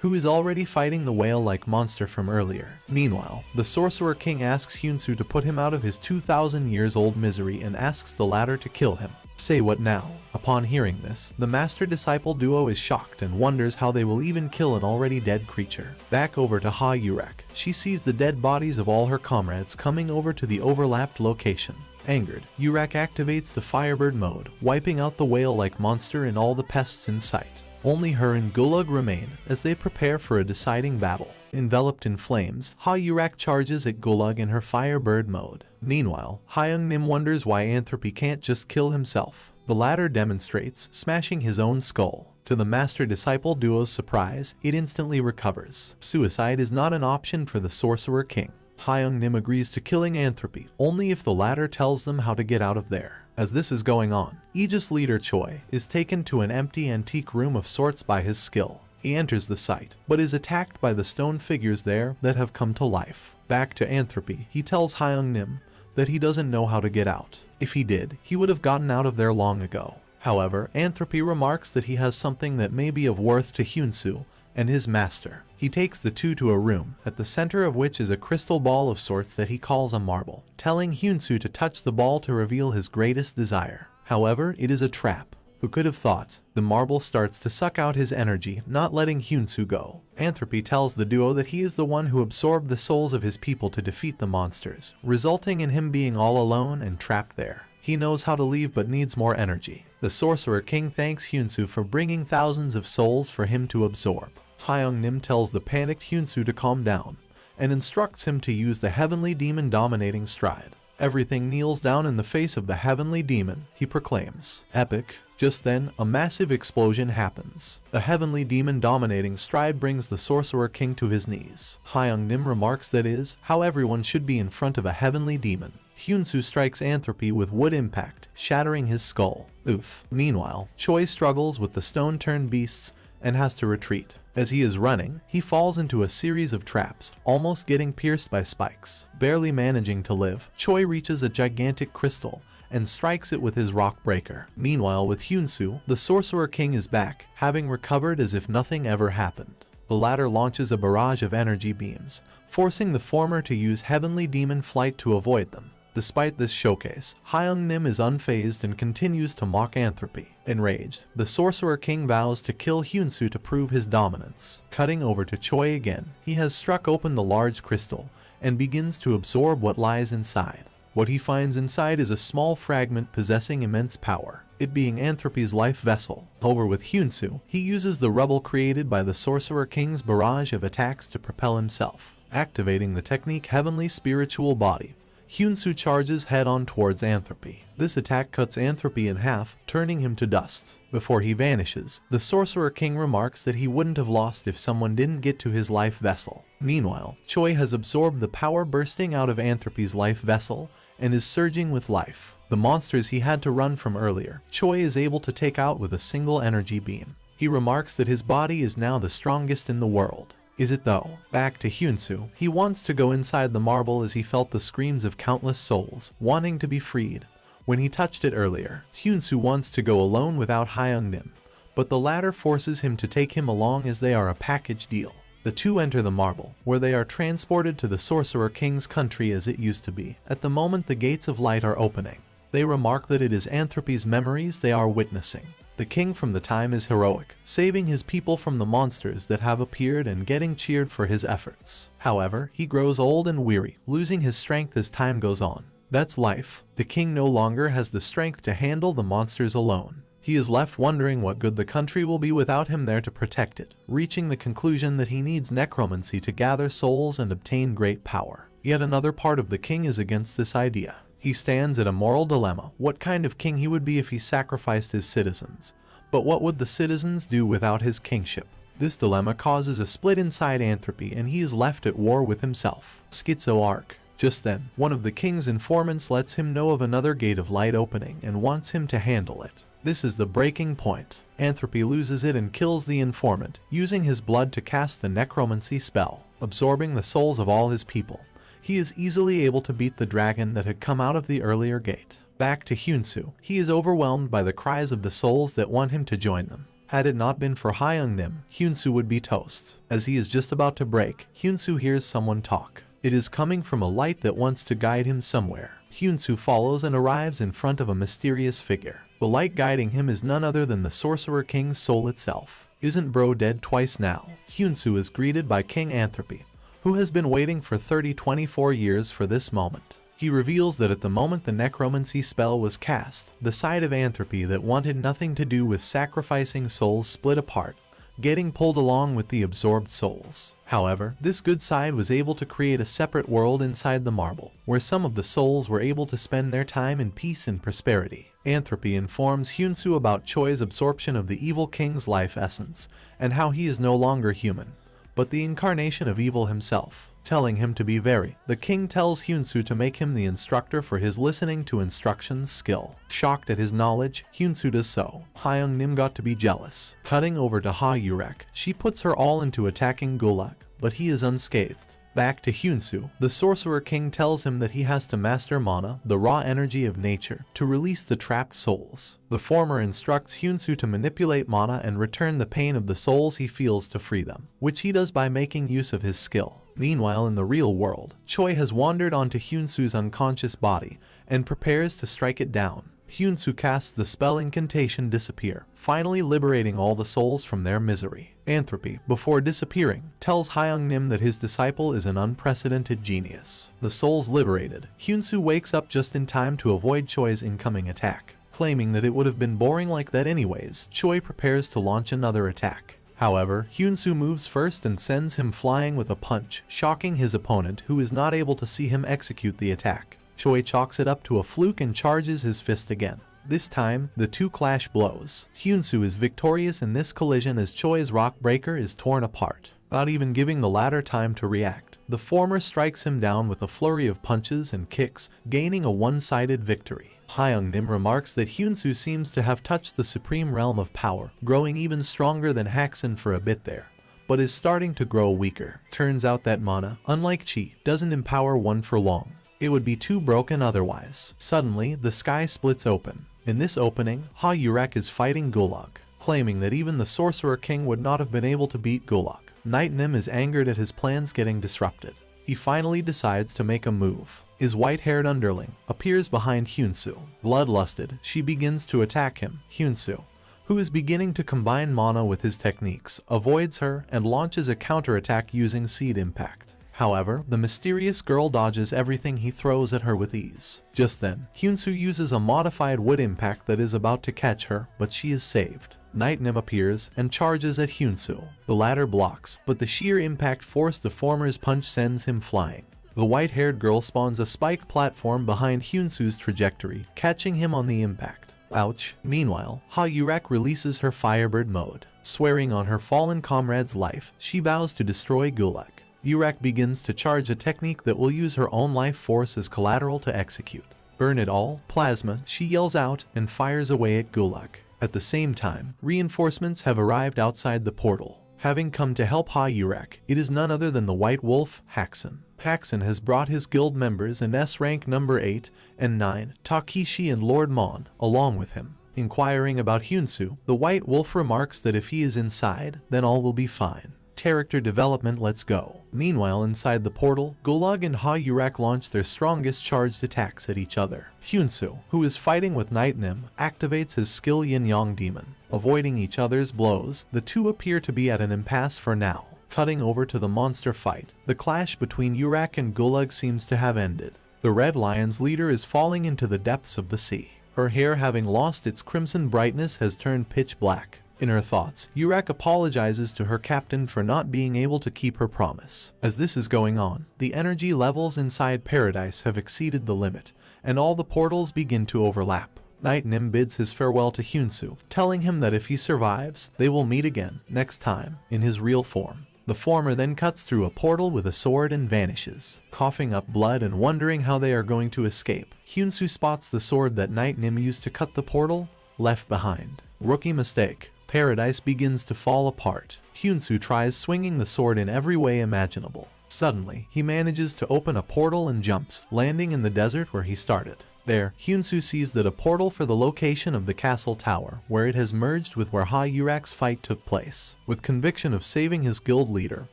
who is already fighting the whale-like monster from earlier. Meanwhile, the Sorcerer King asks Hyunsoo to put him out of his 2,000 years old misery and asks the latter to kill him. Say what now? Upon hearing this, the Master-Disciple duo is shocked and wonders how they will even kill an already dead creature. Back over to Ha-yurak. She sees the dead bodies of all her comrades coming over to the overlapped location. Angered, Yurak activates the Firebird mode, wiping out the whale-like monster and all the pests in sight. Only her and Gulag remain as they prepare for a deciding battle. Enveloped in flames, Ha-yurak charges at Gulag in her Firebird mode. Meanwhile, Hyung-nim wonders why Anthropy can't just kill himself. The latter demonstrates, smashing his own skull. To the Master-Disciple duo's surprise, it instantly recovers. Suicide is not an option for the Sorcerer King. Hyung-nim agrees to killing Anthropy, only if the latter tells them how to get out of there. As this is going on, Aegis leader Choi is taken to an empty antique room of sorts by his skill. He enters the site, but is attacked by the stone figures there that have come to life. Back to Anthropy, he tells Hyung-nim that he doesn't know how to get out. If he did, he would have gotten out of there long ago. However, Entropy remarks that he has something that may be of worth to Hyunsoo and his master. He takes the two to a room, at the center of which is a crystal ball of sorts that he calls a marble, telling Hyunsoo to touch the ball to reveal his greatest desire. However, it is a trap. Who could have thought? The marble starts to suck out his energy, not letting Hyunsoo go. Entropy tells the duo that he is the one who absorbed the souls of his people to defeat the monsters, resulting in him being all alone and trapped there. He knows how to leave but needs more energy. The Sorcerer King thanks Hyunsoo for bringing thousands of souls for him to absorb. Hyung-nim tells the panicked Hyunsoo to calm down, and instructs him to use the Heavenly Demon Dominating Stride. Everything kneels down in the face of the Heavenly Demon, he proclaims. Epic. Just then, a massive explosion happens. The Heavenly Demon Dominating Stride brings the Sorcerer King to his knees. Hyung-nim remarks that is how everyone should be in front of a Heavenly Demon. Hyunsoo strikes Entropy with wood impact, shattering his skull. Oof. Meanwhile, Choi struggles with the stone-turned beasts and has to retreat. As he is running, he falls into a series of traps, almost getting pierced by spikes. Barely managing to live, Choi reaches a gigantic crystal and strikes it with his rock breaker. Meanwhile, with Hyunsoo, the Sorcerer King is back, having recovered as if nothing ever happened. The latter launches a barrage of energy beams, forcing the former to use Heavenly Demon Flight to avoid them. Despite this showcase, Hyung-nim is unfazed and continues to mock Entropy. Enraged, the Sorcerer King vows to kill Hyunsoo to prove his dominance. Cutting over to Choi again, he has struck open the large crystal and begins to absorb what lies inside. What he finds inside is a small fragment possessing immense power, it being Entropy's life vessel. Over with Hyunsoo, he uses the rubble created by the Sorcerer King's barrage of attacks to propel himself. Activating the technique Heavenly Spiritual Body, Hyunsoo charges head-on towards Entropy. This attack cuts Entropy in half, turning him to dust. Before he vanishes, the Sorcerer King remarks that he wouldn't have lost if someone didn't get to his life vessel. Meanwhile, Choi has absorbed the power bursting out of Entropy's life vessel and is surging with life. The monsters he had to run from earlier, Choi is able to take out with a single energy beam. He remarks that his body is now the strongest in the world. Is it though? Back to Hyunsoo, he wants to go inside the marble as he felt the screams of countless souls, wanting to be freed. When he touched it earlier, Hyunsoo wants to go alone without Hyung-nim, but the latter forces him to take him along as they are a package deal. The two enter the marble, where they are transported to the Sorcerer King's country as it used to be. At the moment the gates of light are opening, they remark that it is Entropy's memories they are witnessing. The king from the time is heroic, saving his people from the monsters that have appeared and getting cheered for his efforts. However, he grows old and weary, losing his strength as time goes on. That's life. The king no longer has the strength to handle the monsters alone. He is left wondering what good the country will be without him there to protect it, reaching the conclusion that he needs necromancy to gather souls and obtain great power. Yet another part of the king is against this idea. He stands at a moral dilemma, what kind of king he would be if he sacrificed his citizens. But what would the citizens do without his kingship? This dilemma causes a split inside Entropy and he is left at war with himself. Schizo arc. Just then, one of the king's informants lets him know of another gate of light opening and wants him to handle it. This is the breaking point. Entropy loses it and kills the informant, using his blood to cast the necromancy spell, absorbing the souls of all his people. He is easily able to beat the dragon that had come out of the earlier gate. Back to Hyunsoo, he is overwhelmed by the cries of the souls that want him to join them. Had it not been for Hyung-nim, Hyunsoo would be toast. As he is just about to break, Hyunsoo hears someone talk. It is coming from a light that wants to guide him somewhere. Hyunsoo follows and arrives in front of a mysterious figure. The light guiding him is none other than the Sorcerer King's soul itself. Isn't bro dead twice now? Hyunsoo is greeted by King Entropy, who has been waiting for 24 years for this moment. He reveals that at the moment the necromancy spell was cast, the side of Entropy that wanted nothing to do with sacrificing souls split apart, getting pulled along with the absorbed souls. However, this good side was able to create a separate world inside the marble, where some of the souls were able to spend their time in peace and prosperity. Entropy informs Hyunsoo about Choi's absorption of the evil king's life essence, and how he is no longer human, but the incarnation of evil himself. Telling him to be wary, the king tells Hyunsoo to make him the instructor for his listening to instructions skill. Shocked at his knowledge, Hyunsoo does so. Hyung-nim got to be jealous. Cutting over to Ha Yurek, she puts her all into attacking Gulag, but he is unscathed. Back to Hyunsoo, the Sorcerer King tells him that he has to master mana, the raw energy of nature, to release the trapped souls. The former instructs Hyunsoo to manipulate mana and return the pain of the souls he feels to free them, which he does by making use of his skill. Meanwhile, in the real world, Choi has wandered onto Hyunsoo's unconscious body and prepares to strike it down. Hyunsoo casts the spell incantation Disappear, finally liberating all the souls from their misery. Anthropy, before disappearing, tells Hyung-nim that his disciple is an unprecedented genius. The souls liberated, Hyunsoo wakes up just in time to avoid Choi's incoming attack. Claiming that it would have been boring like that anyways, Choi prepares to launch another attack. However, Hyunsoo moves first and sends him flying with a punch, shocking his opponent who is not able to see him execute the attack. Choi chalks it up to a fluke and charges his fist again. This time, the two clash blows. Hyunsoo is victorious in this collision as Choi's rock breaker is torn apart. Not even giving the latter time to react, the former strikes him down with a flurry of punches and kicks, gaining a one-sided victory. Hyung-nim remarks that Hyunsoo seems to have touched the supreme realm of power, growing even stronger than Hackson for a bit there, but is starting to grow weaker. Turns out that mana, unlike chi, doesn't empower one for long. It would be too broken otherwise. Suddenly, the sky splits open. In this opening, Ha Yurek is fighting Gulag, claiming that even the Sorcerer King would not have been able to beat Gulag. Night Nim is angered at his plans getting disrupted. He finally decides to make a move. His white-haired underling appears behind Hyunsoo. Bloodlusted, she begins to attack him. Hyunsoo, who is beginning to combine mana with his techniques, avoids her and launches a counterattack using Seed Impact. However, the mysterious girl dodges everything he throws at her with ease. Just then, Hyunsoo uses a modified wood impact that is about to catch her, but she is saved. Night Nim appears and charges at Hyunsoo. The latter blocks, but the sheer impact force the former's punch sends him flying. The white-haired girl spawns a spike platform behind Hyunsoo's trajectory, catching him on the impact. Ouch. Meanwhile, Ha Yurek releases her Firebird mode. Swearing on her fallen comrade's life, she vows to destroy Gulag. Yurek begins to charge a technique that will use her own life force as collateral to execute. Burn it all, plasma, she yells out and fires away at Gulag. At the same time, reinforcements have arrived outside the portal. Having come to help Ha Yurek, it is none other than the White Wolf, Hackson. Hackson has brought his guild members and S-rank number 8 and 9, Takeshi and Lord Mon, along with him. Inquiring about Hyunsoo, the White Wolf remarks that if he is inside, then all will be fine. Character development, let's go. Meanwhile, inside the portal, Gulag and Ha Yurek launch their strongest charged attacks at each other. Hyunsoo, who is fighting with Night Nim, activates his skill Yin-Yang Demon. Avoiding each other's blows, the two appear to be at an impasse for now. Cutting over to the monster fight, the clash between Yurek and Gulag seems to have ended. The Red Lion's leader is falling into the depths of the sea. Her hair, having lost its crimson brightness, has turned pitch black. In her thoughts, Yurek apologizes to her captain for not being able to keep her promise. As this is going on, the energy levels inside Paradise have exceeded the limit, and all the portals begin to overlap. Night Nim bids his farewell to Hyunsoo, telling him that if he survives, they will meet again, next time, in his real form. The former then cuts through a portal with a sword and vanishes. Coughing up blood and wondering how they are going to escape, Hyunsoo spots the sword that Night Nim used to cut the portal, left behind. Rookie mistake. Paradise begins to fall apart. Hyunsoo tries swinging the sword in every way imaginable. Suddenly, he manages to open a portal and jumps, landing in the desert where he started. There, Hyunsoo sees that a portal for the location of the castle tower, where it has merged with where Ha Yurek's fight took place. With conviction of saving his guild leader,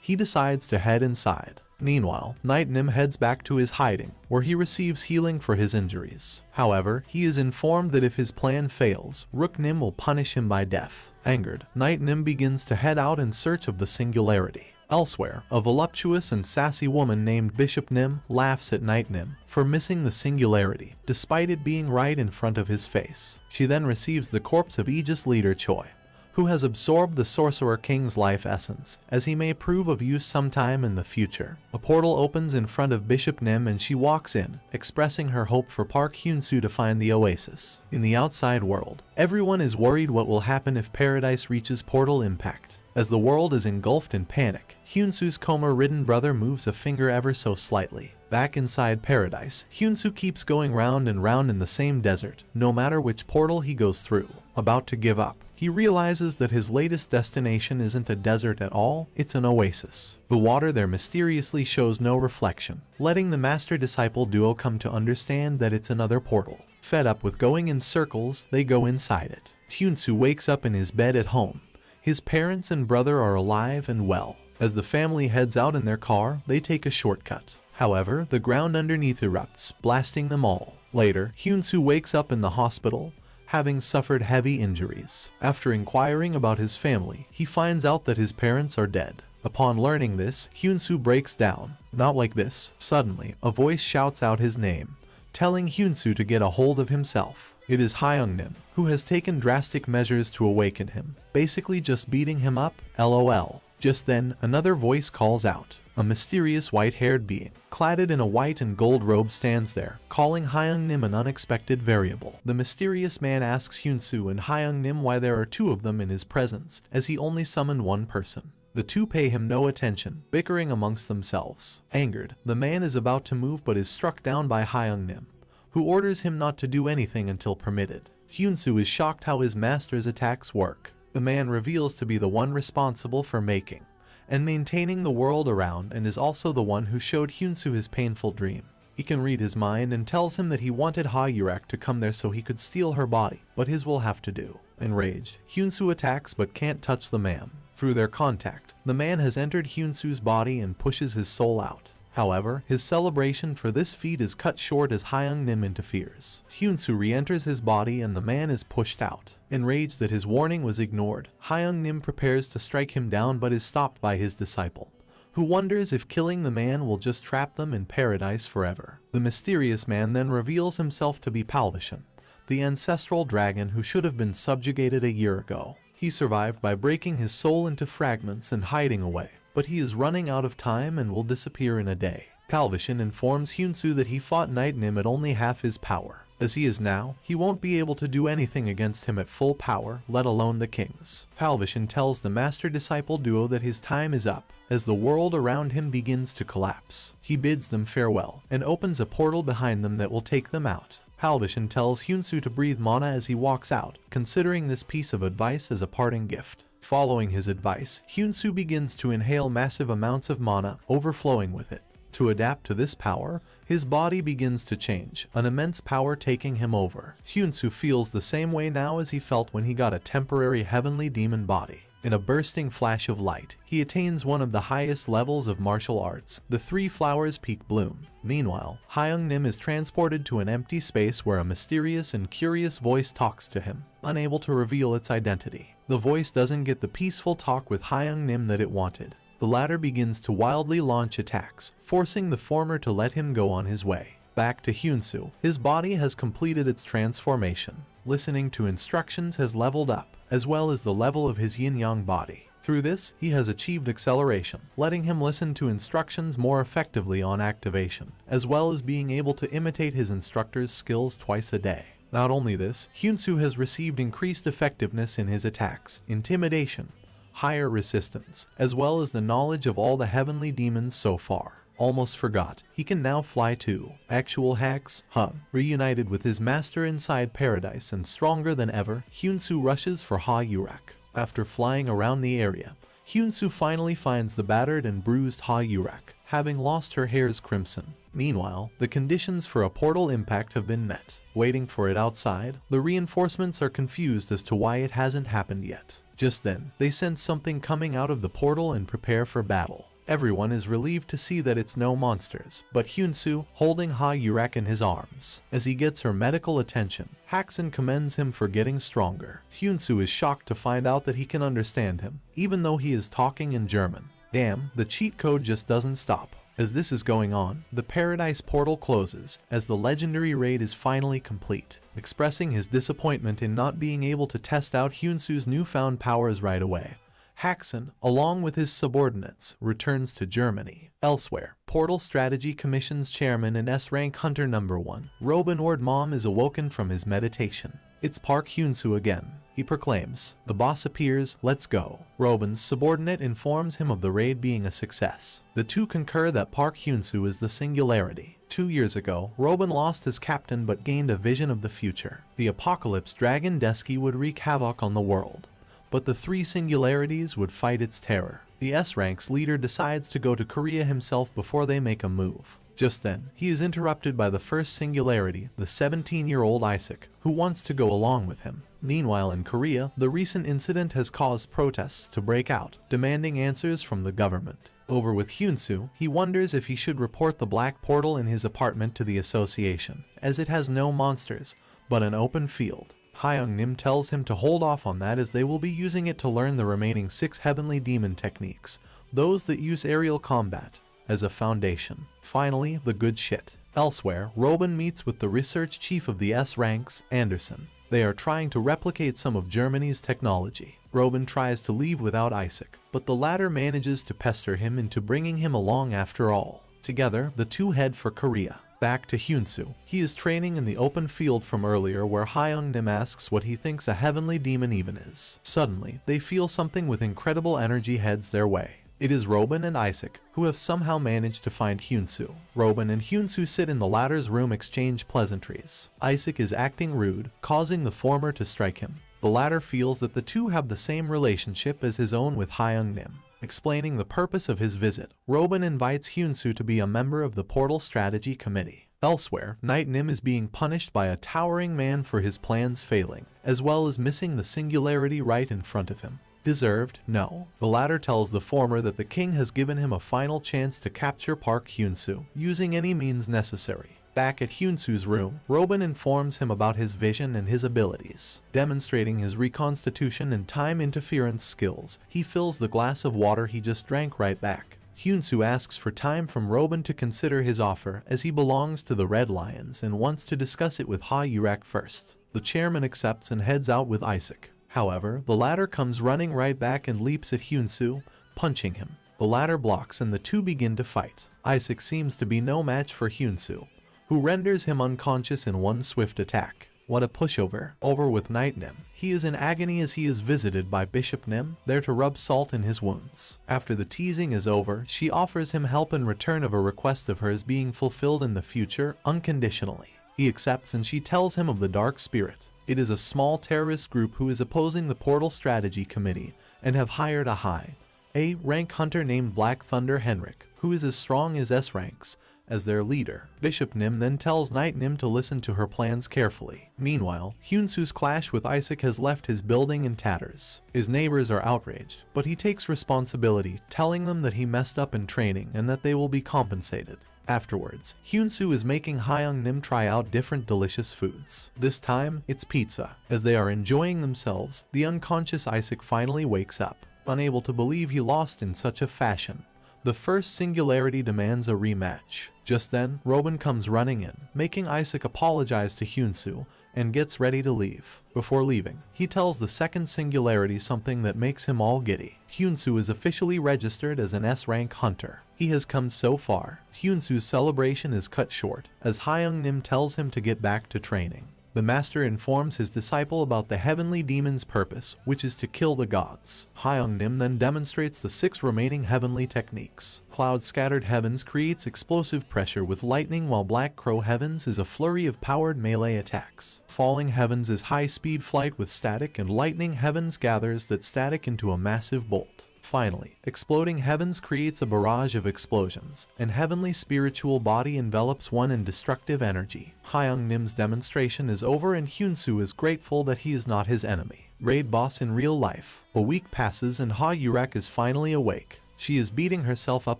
he decides to head inside. Meanwhile, Night Nim heads back to his hiding, where he receives healing for his injuries. However, he is informed that if his plan fails, Rook Nim will punish him by death. Angered, Night Nim begins to head out in search of the singularity. Elsewhere, a voluptuous and sassy woman named Bishop Nim laughs at Night Nim for missing the singularity, despite it being right in front of his face. She then receives the corpse of Aegis leader Choi, who has absorbed the Sorcerer King's life essence, as he may prove of use sometime in the future. A portal opens in front of Bishop Nim and she walks in, expressing her hope for Park Hyunsoo to find the oasis. In the outside world, everyone is worried what will happen if Paradise reaches portal impact. As the world is engulfed in panic, Hyunsoo's coma-ridden brother moves a finger ever so slightly. Back inside Paradise, Hyunsoo keeps going round and round in the same desert, no matter which portal he goes through. About to give up, he realizes that his latest destination isn't a desert at all, it's an oasis. The water there mysteriously shows no reflection, letting the master-disciple duo come to understand that it's another portal. Fed up with going in circles, they go inside it. Hyunsoo wakes up in his bed at home. His parents and brother are alive and well. As the family heads out in their car, they take a shortcut. However, the ground underneath erupts, blasting them all. Later, Hyunsoo wakes up in the hospital, having suffered heavy injuries. After inquiring about his family, he finds out that his parents are dead. Upon learning this, Hyunsoo breaks down. Not like this. Suddenly, a voice shouts out his name, telling Hyunsoo to get a hold of himself. It is Hyungnim, who has taken drastic measures to awaken him, basically just beating him up, lol. Just then, another voice calls out. A mysterious white-haired being, cladded in a white and gold robe, stands there, calling Hyungnim an unexpected variable. The mysterious man asks Hyunsoo and Hyungnim why there are two of them in his presence, as he only summoned one person. The two pay him no attention, bickering amongst themselves. Angered, the man is about to move but is struck down by Hyungnim, who orders him not to do anything until permitted. Hyunsoo is shocked how his master's attacks work. The man reveals to be the one responsible for making and maintaining the world around, and is also the one who showed Hyunsoo his painful dream. He can read his mind and tells him that he wanted Ha-Yurak to come there so he could steal her body, but his will have to do. Enraged, Hyunsoo attacks but can't touch the man. Through their contact, the man has entered Hyunsoo's body and pushes his soul out. However, his celebration for this feat is cut short as Hyungnim interferes. Hyunsoo re-enters his body and the man is pushed out. Enraged that his warning was ignored, Hyungnim prepares to strike him down but is stopped by his disciple, who wonders if killing the man will just trap them in paradise forever. The mysterious man then reveals himself to be Palvishan, the ancestral dragon who should have been subjugated a year ago. He survived by breaking his soul into fragments and hiding away, but he is running out of time and will disappear in a day. Palvishan informs Hyunsoo that he fought Night Nim at only half his power. As he is now, he won't be able to do anything against him at full power, let alone the king's. Palvishan tells the master-disciple duo that his time is up, as the world around him begins to collapse. He bids them farewell, and opens a portal behind them that will take them out. Palvishan tells Hyunsoo to breathe mana as he walks out, considering this piece of advice as a parting gift. Following his advice, Hyunsoo begins to inhale massive amounts of mana, overflowing with it. To adapt to this power, his body begins to change, an immense power taking him over. Hyunsoo feels the same way now as he felt when he got a temporary heavenly demon body. In a bursting flash of light, he attains one of the highest levels of martial arts, the Three Flowers Peak Bloom. Meanwhile, Hyungnim is transported to an empty space where a mysterious and curious voice talks to him, unable to reveal its identity. The voice doesn't get the peaceful talk with Hyungnim that it wanted. The latter begins to wildly launch attacks, forcing the former to let him go on his way. Back to Hyunsoo, his body has completed its transformation. Listening to instructions has leveled up, as well as the level of his yin-yang body. Through this, he has achieved acceleration, letting him listen to instructions more effectively on activation, as well as being able to imitate his instructor's skills twice a day. Not only this, Hyunsoo has received increased effectiveness in his attacks, intimidation, higher resistance, as well as the knowledge of all the heavenly demons so far. Almost forgot, he can now fly too. Actual hacks, reunited with his master inside paradise and stronger than ever, Hyunsoo rushes for Ha-Yurak. After flying around the area, Hyunsoo finally finds the battered and bruised Ha-Yurak, having lost her hair's crimson. Meanwhile, the conditions for a portal impact have been met. Waiting for it outside, the reinforcements are confused as to why it hasn't happened yet. Just then, they sense something coming out of the portal and prepare for battle. Everyone is relieved to see that it's no monsters, but Hyunsoo, holding Ha-Yurak in his arms. As he gets her medical attention, Hakusen commends him for getting stronger. Hyunsoo is shocked to find out that he can understand him, even though he is talking in German. Damn, the cheat code just doesn't stop. As this is going on, the Paradise portal closes, as the legendary raid is finally complete. Expressing his disappointment in not being able to test out Hyunsoo's newfound powers right away, Hakusen, along with his subordinates, returns to Germany. Elsewhere, Portal Strategy Commission's chairman and S-rank hunter number 1, Robin Ordmom, is awoken from his meditation. It's Park Hyunsoo again. He proclaims, "The boss appears, let's go." Robin's subordinate informs him of the raid being a success. The two concur that Park Hyunsoo is the singularity. 2 years ago, Robin lost his captain but gained a vision of the future. The apocalypse dragon Desky would wreak havoc on the world, but the three singularities would fight its terror. The S-Rank's leader decides to go to Korea himself before they make a move. Just then, he is interrupted by the first singularity, the 17-year-old Isaac, who wants to go along with him. Meanwhile in Korea, the recent incident has caused protests to break out, demanding answers from the government. Over with Hyunsoo, he wonders if he should report the black portal in his apartment to the association, as it has no monsters, but an open field. Hyung-nim tells him to hold off on that as they will be using it to learn the remaining 6 heavenly demon techniques, those that use aerial combat, as a foundation. Finally, the good shit. Elsewhere, Robin meets with the research chief of the S-Ranks, Anderson. They are trying to replicate some of Germany's technology. Robin tries to leave without Isaac, but the latter manages to pester him into bringing him along after all. Together, the two head for Korea. Back to Hyunsoo. He is training in the open field from earlier where Hyung-nim asks what he thinks a heavenly demon even is. Suddenly, they feel something with incredible energy heads their way. It is Robin and Isaac, who have somehow managed to find Hyunsoo. Robin and Hyunsoo sit in the latter's room exchange pleasantries. Isaac is acting rude, causing the former to strike him. The latter feels that the two have the same relationship as his own with Hyung-nim. Explaining the purpose of his visit, Robin invites Hyunsoo to be a member of the Portal Strategy Committee. Elsewhere, Night-Nim is being punished by a towering man for his plans failing, as well as missing the singularity right in front of him. Deserved? No. The latter tells the former that the king has given him a final chance to capture Park Hyunsoo, using any means necessary. Back at Hyunsoo's room, Robin informs him about his vision and his abilities. Demonstrating his reconstitution and time interference skills, he fills the glass of water he just drank right back. Hyunsoo asks for time from Robin to consider his offer as he belongs to the Red Lions and wants to discuss it with Ha Yurek first. The chairman accepts and heads out with Isaac. However, the latter comes running right back and leaps at Hyunsoo, punching him. The latter blocks and the two begin to fight. Isaac seems to be no match for Hyunsoo, who renders him unconscious in one swift attack. What a pushover. Over with Night-Nim. He is in agony as he is visited by Bishop Nim, there to rub salt in his wounds. After the teasing is over, she offers him help in return of a request of hers being fulfilled in the future, unconditionally. He accepts and she tells him of the Dark Spirit. It is a small terrorist group who is opposing the Portal Strategy Committee and have hired a high-rank hunter named Black Thunder Henrik, who is as strong as S-Ranks, as their leader. Bishop Nim then tells Night-Nim to listen to her plans carefully. Meanwhile, Hyunsoo's clash with Isaac has left his building in tatters. His neighbors are outraged, but he takes responsibility, telling them that he messed up in training and that they will be compensated. Afterwards, Hyunsoo is making Hyung-Nim try out different delicious foods. This time, it's pizza. As they are enjoying themselves, the unconscious Isaac finally wakes up, unable to believe he lost in such a fashion. The first singularity demands a rematch. Just then, Robin comes running in, making Isaac apologize to Hyunsoo and gets ready to leave. Before leaving, he tells the second singularity something that makes him all giddy. Hyunsoo is officially registered as an S-rank hunter. He has come so far. Hyunsoo's celebration is cut short, as Hyung-Nim tells him to get back to training. The master informs his disciple about the heavenly demon's purpose, which is to kill the gods. Hyung-Nim then demonstrates the 6 remaining heavenly techniques. Cloud-scattered heavens creates explosive pressure with lightning, while Black Crow heavens is a flurry of powered melee attacks. Falling heavens is high-speed flight with static, and lightning heavens gathers that static into a massive bolt. Finally, exploding heavens creates a barrage of explosions, and heavenly spiritual body envelops one in destructive energy. Hyung-Nim's demonstration is over and Hyunsoo is grateful that he is not his enemy. Raid boss in real life. A week passes and Ha Yurek is finally awake. She is beating herself up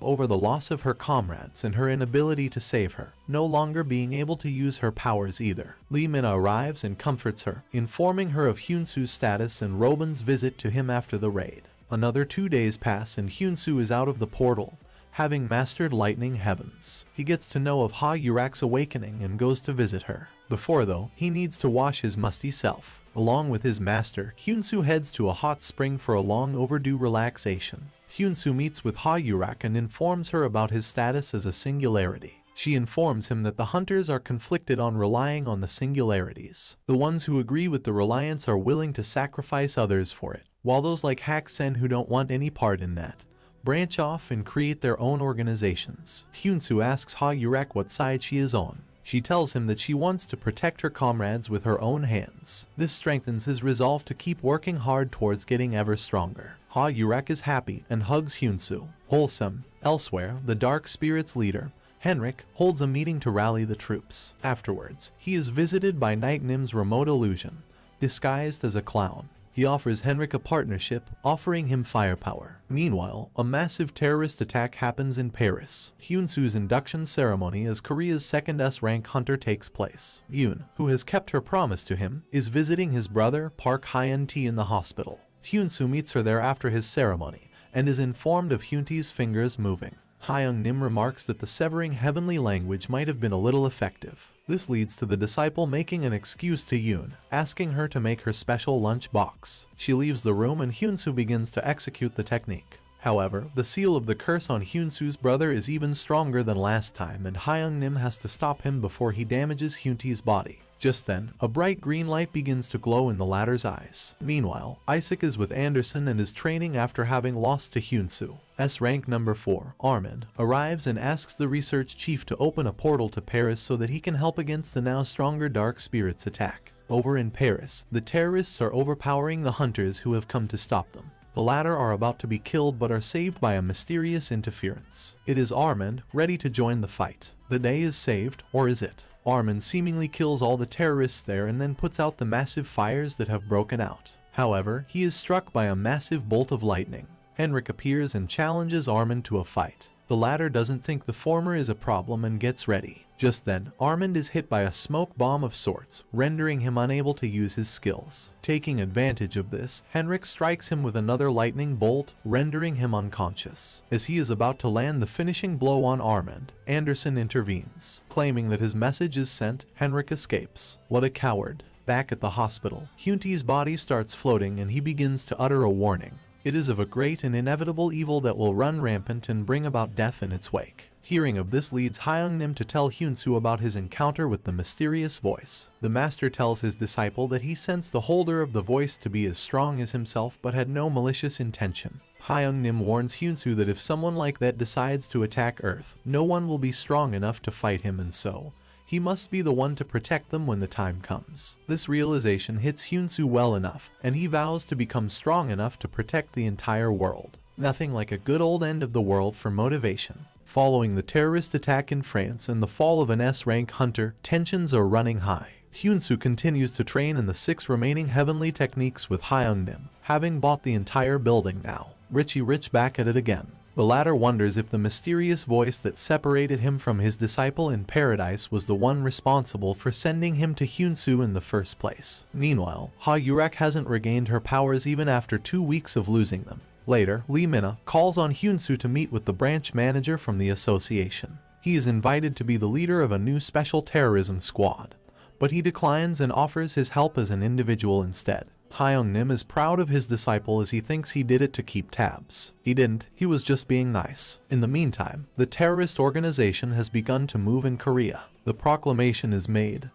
over the loss of her comrades and her inability to save her, no longer being able to use her powers either. Lee Mina arrives and comforts her, informing her of Hyunsoo's status and Robin's visit to him after the raid. Another 2 days pass and Hyunsoo is out of the portal, having mastered lightning heavens. He gets to know of Ha Yurek's awakening and goes to visit her. Before though, he needs to wash his musty self. Along with his master, Hyunsoo heads to a hot spring for a long overdue relaxation. Hyunsoo meets with Ha Yurek and informs her about his status as a singularity. She informs him that the hunters are conflicted on relying on the singularities. The ones who agree with the reliance are willing to sacrifice others for it, while those like Hak Sen who don't want any part in that, branch off and create their own organizations. Hyunsoo asks Ha Yurek what side she is on. She tells him that she wants to protect her comrades with her own hands. This strengthens his resolve to keep working hard towards getting ever stronger. Ha Yurek is happy and hugs Hyunsoo. Wholesome. Elsewhere, the Dark Spirit's leader, Henrik, holds a meeting to rally the troops. Afterwards, he is visited by Night Nim's remote illusion, disguised as a clown. He offers Henrik a partnership, offering him firepower. Meanwhile, a massive terrorist attack happens in Paris. Hyunsoo's induction ceremony as Korea's second S-rank hunter takes place. Yoon, who has kept her promise to him, is visiting his brother Park Hyunsoo in the hospital. Hyunsoo meets her there after his ceremony, and is informed of Hyuntee's fingers moving. Hyung Nim remarks that the severing heavenly language might have been a little effective. This leads to the disciple making an excuse to Yoon, asking her to make her special lunch box. She leaves the room and Hyunsoo begins to execute the technique. However, the seal of the curse on Hyunsoo's brother is even stronger than last time, and Hyung Nim has to stop him before he damages Hyuntee's body. Just then, a bright green light begins to glow in the latter's eyes. Meanwhile, Isaac is with Anderson and is training after having lost to Hyunsoo. S-rank number 4, Armand, arrives and asks the research chief to open a portal to Paris so that he can help against the now stronger Dark Spirit's attack. Over in Paris, the terrorists are overpowering the hunters who have come to stop them. The latter are about to be killed but are saved by a mysterious interference. It is Armand, ready to join the fight. The day is saved, or is it? Armand seemingly kills all the terrorists there and then puts out the massive fires that have broken out. However, he is struck by a massive bolt of lightning. Henrik appears and challenges Armand to a fight. The latter doesn't think the former is a problem and gets ready. Just then, Armand is hit by a smoke bomb of sorts, rendering him unable to use his skills. Taking advantage of this, Henrik strikes him with another lightning bolt, rendering him unconscious. As he is about to land the finishing blow on Armand, Anderson intervenes. Claiming that his message is sent, Henrik escapes. What a coward. Back at the hospital, Hyuntee's body starts floating and he begins to utter a warning. It is of a great and inevitable evil that will run rampant and bring about death in its wake. Hearing of this leads Hyung Nim to tell Hyunsoo about his encounter with the mysterious voice. The master tells his disciple that he sensed the holder of the voice to be as strong as himself but had no malicious intention. Hyung Nim warns Hyunsoo that if someone like that decides to attack Earth, no one will be strong enough to fight him, and so he must be the one to protect them when the time comes. This realization hits Hyunsoo well enough, and he vows to become strong enough to protect the entire world. Nothing like a good old end of the world for motivation. Following the terrorist attack in France and the fall of an S-rank hunter, tensions are running high. Hyunsoo continues to train in the 6 remaining heavenly techniques with Hyung Nim, having bought the entire building now. Richie Rich back at it again. The latter wonders if the mysterious voice that separated him from his disciple in paradise was the one responsible for sending him to Hyunsoo in the first place. Meanwhile, Ha Yurek hasn't regained her powers even after 2 weeks of losing them. Later, Lee Mina calls on Hyunsoo to meet with the branch manager from the association. He is invited to be the leader of a new special terrorism squad, but he declines and offers his help as an individual instead. Hyung Nim is proud of his disciple as he thinks he did it to keep tabs. He didn't, he was just being nice. In the meantime, the terrorist organization has begun to move in Korea. The proclamation is made,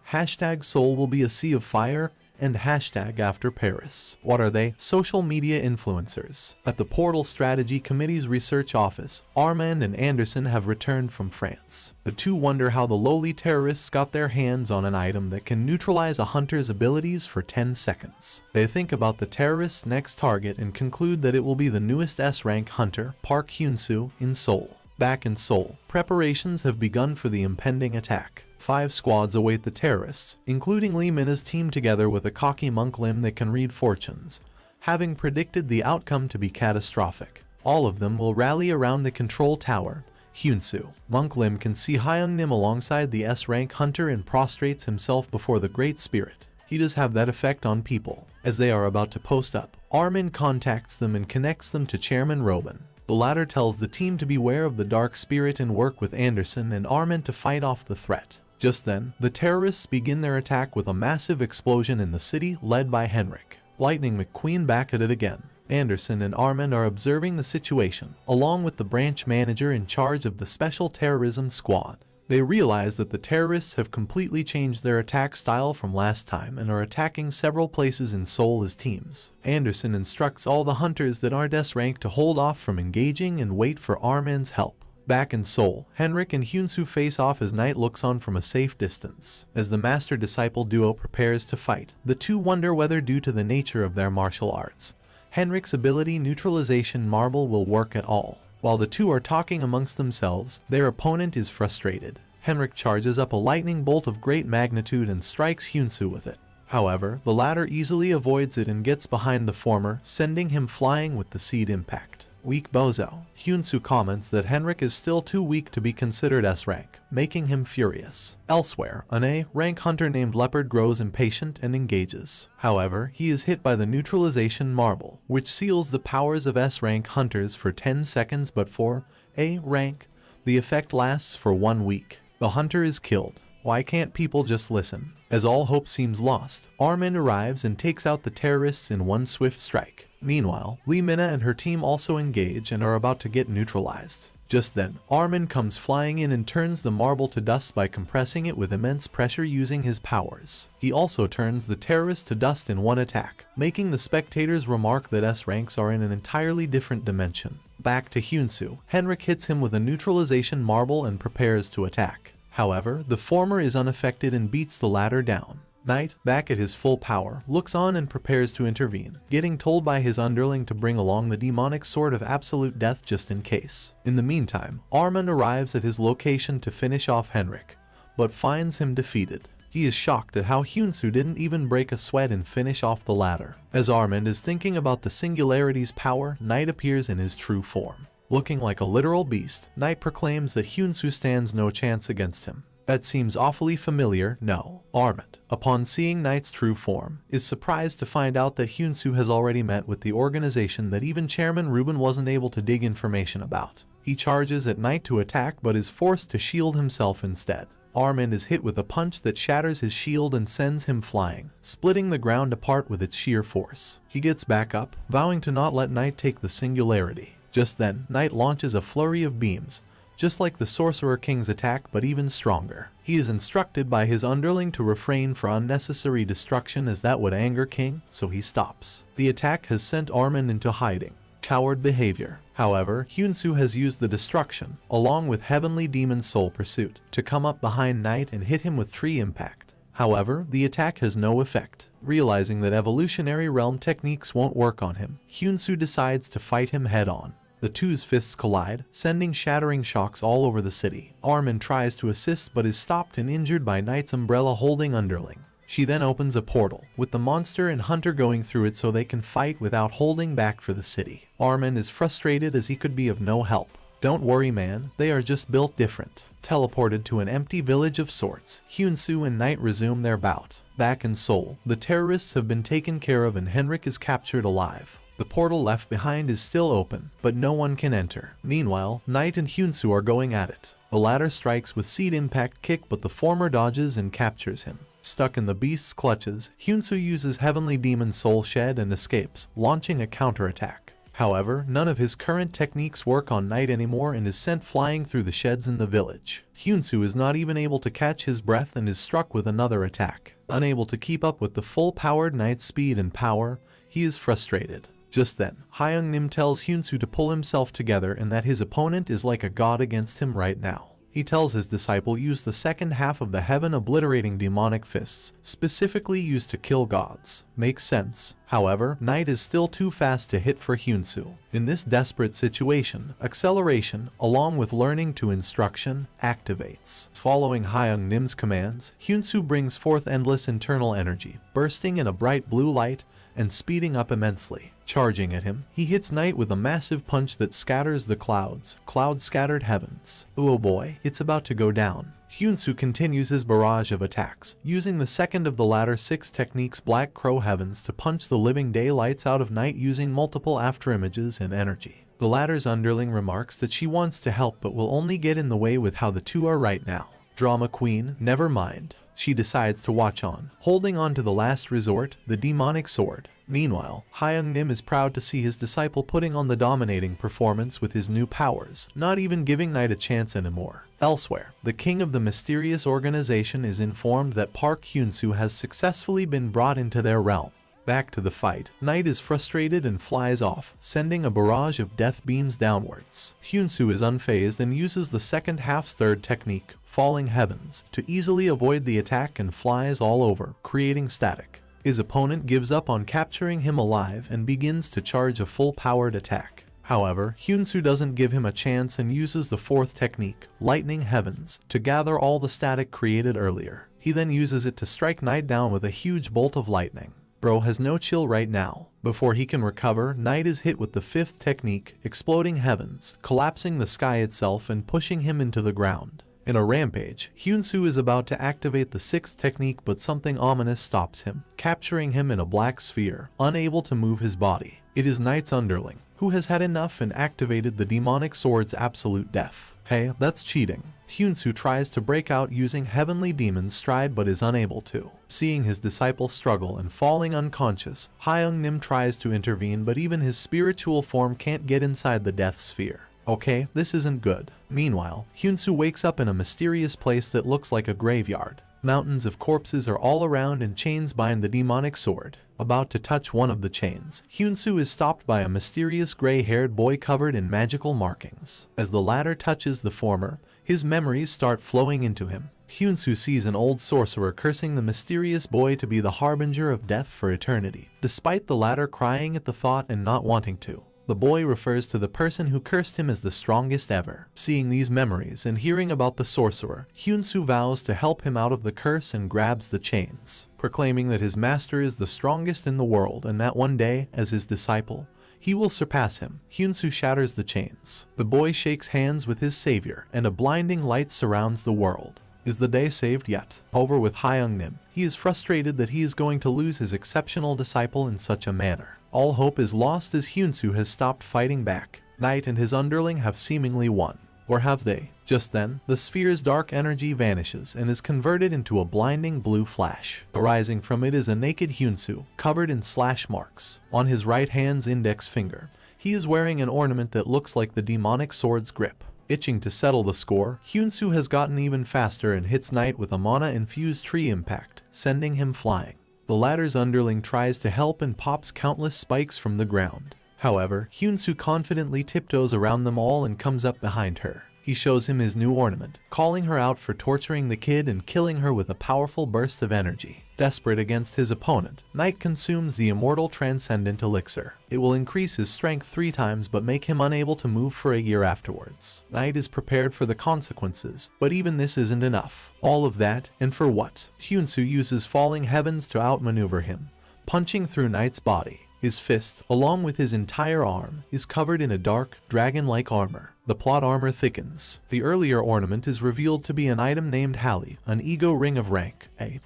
#Seoul will be a sea of fire, and #after Paris. What are they? Social media influencers. At the Portal Strategy Committee's research office, Armand and Anderson have returned from France. The two wonder how the lowly terrorists got their hands on an item that can neutralize a hunter's abilities for 10 seconds. They think about the terrorist's next target and conclude that it will be the newest S-rank hunter, Park Hyunsoo, in Seoul. Back in Seoul, preparations have begun for the impending attack. 5 squads await the terrorists, including Lee Mina's team together with a cocky Monk Lim that can read fortunes, having predicted the outcome to be catastrophic. All of them will rally around the control tower, Hyunsoo. Monk Lim can see Hyung Nim alongside the S-rank hunter and prostrates himself before the Great Spirit. He does have that effect on people. As they are about to post up, Armin contacts them and connects them to Chairman Robin. The latter tells the team to beware of the Dark Spirit and work with Anderson and Armin to fight off the threat. Just then, the terrorists begin their attack with a massive explosion in the city led by Henrik. Lightning McQueen back at it again. Anderson and Armand are observing the situation, along with the branch manager in charge of the special terrorism squad. They realize that the terrorists have completely changed their attack style from last time and are attacking several places in Seoul as teams. Anderson instructs all the hunters that aren't S-rank to hold off from engaging and wait for Armin's help. Back in Seoul, Henrik and Hyunsoo face off as Knight looks on from a safe distance. As the master-disciple duo prepares to fight, the two wonder whether, due to the nature of their martial arts, Henrik's ability neutralization marble will work at all. While the two are talking amongst themselves, their opponent is frustrated. Henrik charges up a lightning bolt of great magnitude and strikes Hyunsoo with it. However, the latter easily avoids it and gets behind the former, sending him flying with the seed impact. Weak bozo. Hyunsoo comments that Henrik is still too weak to be considered S-rank, making him furious. Elsewhere, an A-rank hunter named Leopard grows impatient and engages. However, he is hit by the neutralization marble, which seals the powers of S-rank hunters for 10 seconds, but for A-rank, the effect lasts for 1 week. The hunter is killed. Why can't people just listen? As all hope seems lost, Armin arrives and takes out the terrorists in one swift strike. Meanwhile, Lee Mina and her team also engage and are about to get neutralized. Just then, Armin comes flying in and turns the marble to dust by compressing it with immense pressure using his powers. He also turns the terrorists to dust in one attack, making the spectators remark that S-ranks are in an entirely different dimension. Back to Hyunsoo, Henrik hits him with a neutralization marble and prepares to attack. However, the former is unaffected and beats the latter down. Knight, back at his full power, looks on and prepares to intervene, getting told by his underling to bring along the demonic sword of absolute death just in case. In the meantime, Armin arrives at his location to finish off Henrik, but finds him defeated. He is shocked at how Hyunsoo didn't even break a sweat and finish off the latter. As Armin is thinking about the Singularity's power, Knight appears in his true form. Looking like a literal beast, Knight proclaims that Hyunsoo stands no chance against him. That seems awfully familiar, no? Armin, upon seeing Knight's true form, is surprised to find out that Hyunsoo has already met with the organization that even Chairman Ruben wasn't able to dig information about. He charges at Knight to attack but is forced to shield himself instead. Armin is hit with a punch that shatters his shield and sends him flying, splitting the ground apart with its sheer force. He gets back up, vowing to not let Knight take the Singularity. Just then, Knight launches a flurry of beams, just like the Sorcerer King's attack but even stronger. He is instructed by his underling to refrain from unnecessary destruction as that would anger King, so he stops. The attack has sent Armin into hiding. Coward behavior. However, Hyunsoo has used the destruction, along with Heavenly Demon's Soul Pursuit, to come up behind Knight and hit him with tree impact. However, the attack has no effect. Realizing that evolutionary realm techniques won't work on him, Hyunsoo decides to fight him head-on. The two's fists collide, sending shattering shocks all over the city. Armin tries to assist but is stopped and injured by Knight's umbrella-holding underling. She then opens a portal, with the monster and hunter going through it so they can fight without holding back for the city. Armin is frustrated as he could be of no help. Don't worry man, they are just built different. Teleported to an empty village of sorts, Hyunsoo and Knight resume their bout. Back in Seoul, the terrorists have been taken care of and Henrik is captured alive. The portal left behind is still open, but no one can enter. Meanwhile, Knight and Hyunsoo are going at it. The latter strikes with seed impact kick but the former dodges and captures him. Stuck in the beast's clutches, Hyunsoo uses Heavenly Demon's Soul Shed and escapes, launching a counterattack. However, none of his current techniques work on Knight anymore and is sent flying through the sheds in the village. Hyunsoo is not even able to catch his breath and is struck with another attack. Unable to keep up with the full-powered Knight's speed and power, he is frustrated. Just then, Hyung-nim tells Hyunsoo to pull himself together and that his opponent is like a god against him right now. He tells his disciple use the second half of the heaven-obliterating demonic fists, specifically used to kill gods. Makes sense. However, Knight is still too fast to hit for Hyunsoo. In this desperate situation, acceleration, along with learning to instruction, activates. Following Hyung-nim's commands, Hyunsoo brings forth endless internal energy, bursting in a bright blue light and speeding up immensely. Charging at him, he hits Knight with a massive punch that scatters the cloud-scattered heavens. Oh boy, it's about to go down. Hyunsoo continues his barrage of attacks, using the second of the latter 6 techniques Black Crow Heavens to punch the living daylights out of Knight using multiple afterimages and energy. The latter's underling remarks that she wants to help but will only get in the way with how the two are right now. Drama queen, never mind. She decides to watch on, holding on to the last resort, the demonic sword. Meanwhile, Hyung-nim is proud to see his disciple putting on the dominating performance with his new powers, not even giving Knight a chance anymore. Elsewhere, the king of the mysterious organization is informed that Park Hyunsoo has successfully been brought into their realm. Back to the fight, Knight is frustrated and flies off, sending a barrage of death beams downwards. Hyunsoo is unfazed and uses the second half's third technique, Falling Heavens, to easily avoid the attack and flies all over, creating static. His opponent gives up on capturing him alive and begins to charge a full-powered attack. However, Hyunsoo doesn't give him a chance and uses the fourth technique, Lightning Heavens, to gather all the static created earlier. He then uses it to strike Knight down with a huge bolt of lightning. Bro has no chill right now. Before he can recover, Knight is hit with the fifth technique, Exploding Heavens, collapsing the sky itself and pushing him into the ground. In a rampage, Hyunsoo is about to activate the sixth technique, but something ominous stops him, capturing him in a black sphere, unable to move his body. It is Knight's underling, who has had enough and activated the demonic sword's absolute death. Hey, that's cheating. Hyunsoo tries to break out using Heavenly Demon's Stride but is unable to. Seeing his disciple struggle and falling unconscious, Hyung-nim tries to intervene, but even his spiritual form can't get inside the death sphere. Okay, this isn't good. Meanwhile, Hyunsoo wakes up in a mysterious place that looks like a graveyard. Mountains of corpses are all around and chains bind the demonic sword. About to touch one of the chains, Hyunsoo is stopped by a mysterious gray-haired boy covered in magical markings. As the latter touches the former, his memories start flowing into him. Hyunsoo sees an old sorcerer cursing the mysterious boy to be the harbinger of death for eternity, despite the latter crying at the thought and not wanting to. The boy refers to the person who cursed him as the strongest ever. Seeing these memories and hearing about the sorcerer, Hyunsoo vows to help him out of the curse and grabs the chains, proclaiming that his master is the strongest in the world and that one day, as his disciple, he will surpass him. Hyunsoo shatters the chains. The boy shakes hands with his savior, and a blinding light surrounds the world. Is the day saved yet? Over with Hyung-nim. He is frustrated that he is going to lose his exceptional disciple in such a manner. All hope is lost as Hyunsoo has stopped fighting back. Knight and his underling have seemingly won. Or have they? Just then, the sphere's dark energy vanishes and is converted into a blinding blue flash. Arising from it is a naked Hyunsoo, covered in slash marks. On his right hand's index finger, he is wearing an ornament that looks like the demonic sword's grip. Itching to settle the score, Hyunsoo has gotten even faster and hits Knight with a mana-infused tree impact, sending him flying. The latter's underling tries to help and pops countless spikes from the ground. However, Hyunsoo confidently tiptoes around them all and comes up behind her. He shows him his new ornament, calling her out for torturing the kid and killing her with a powerful burst of energy. Desperate against his opponent, Knight consumes the immortal transcendent elixir. It will increase his strength 3 times but make him unable to move for a year afterwards. Knight is prepared for the consequences, but even this isn't enough. All of that, and for what? Hyunsoo uses Falling Heavens to outmaneuver him, punching through Knight's body. His fist, along with his entire arm, is covered in a dark, dragon-like armor. The plot armor thickens. The earlier ornament is revealed to be an item named Hallie, an ego ring of rank A+,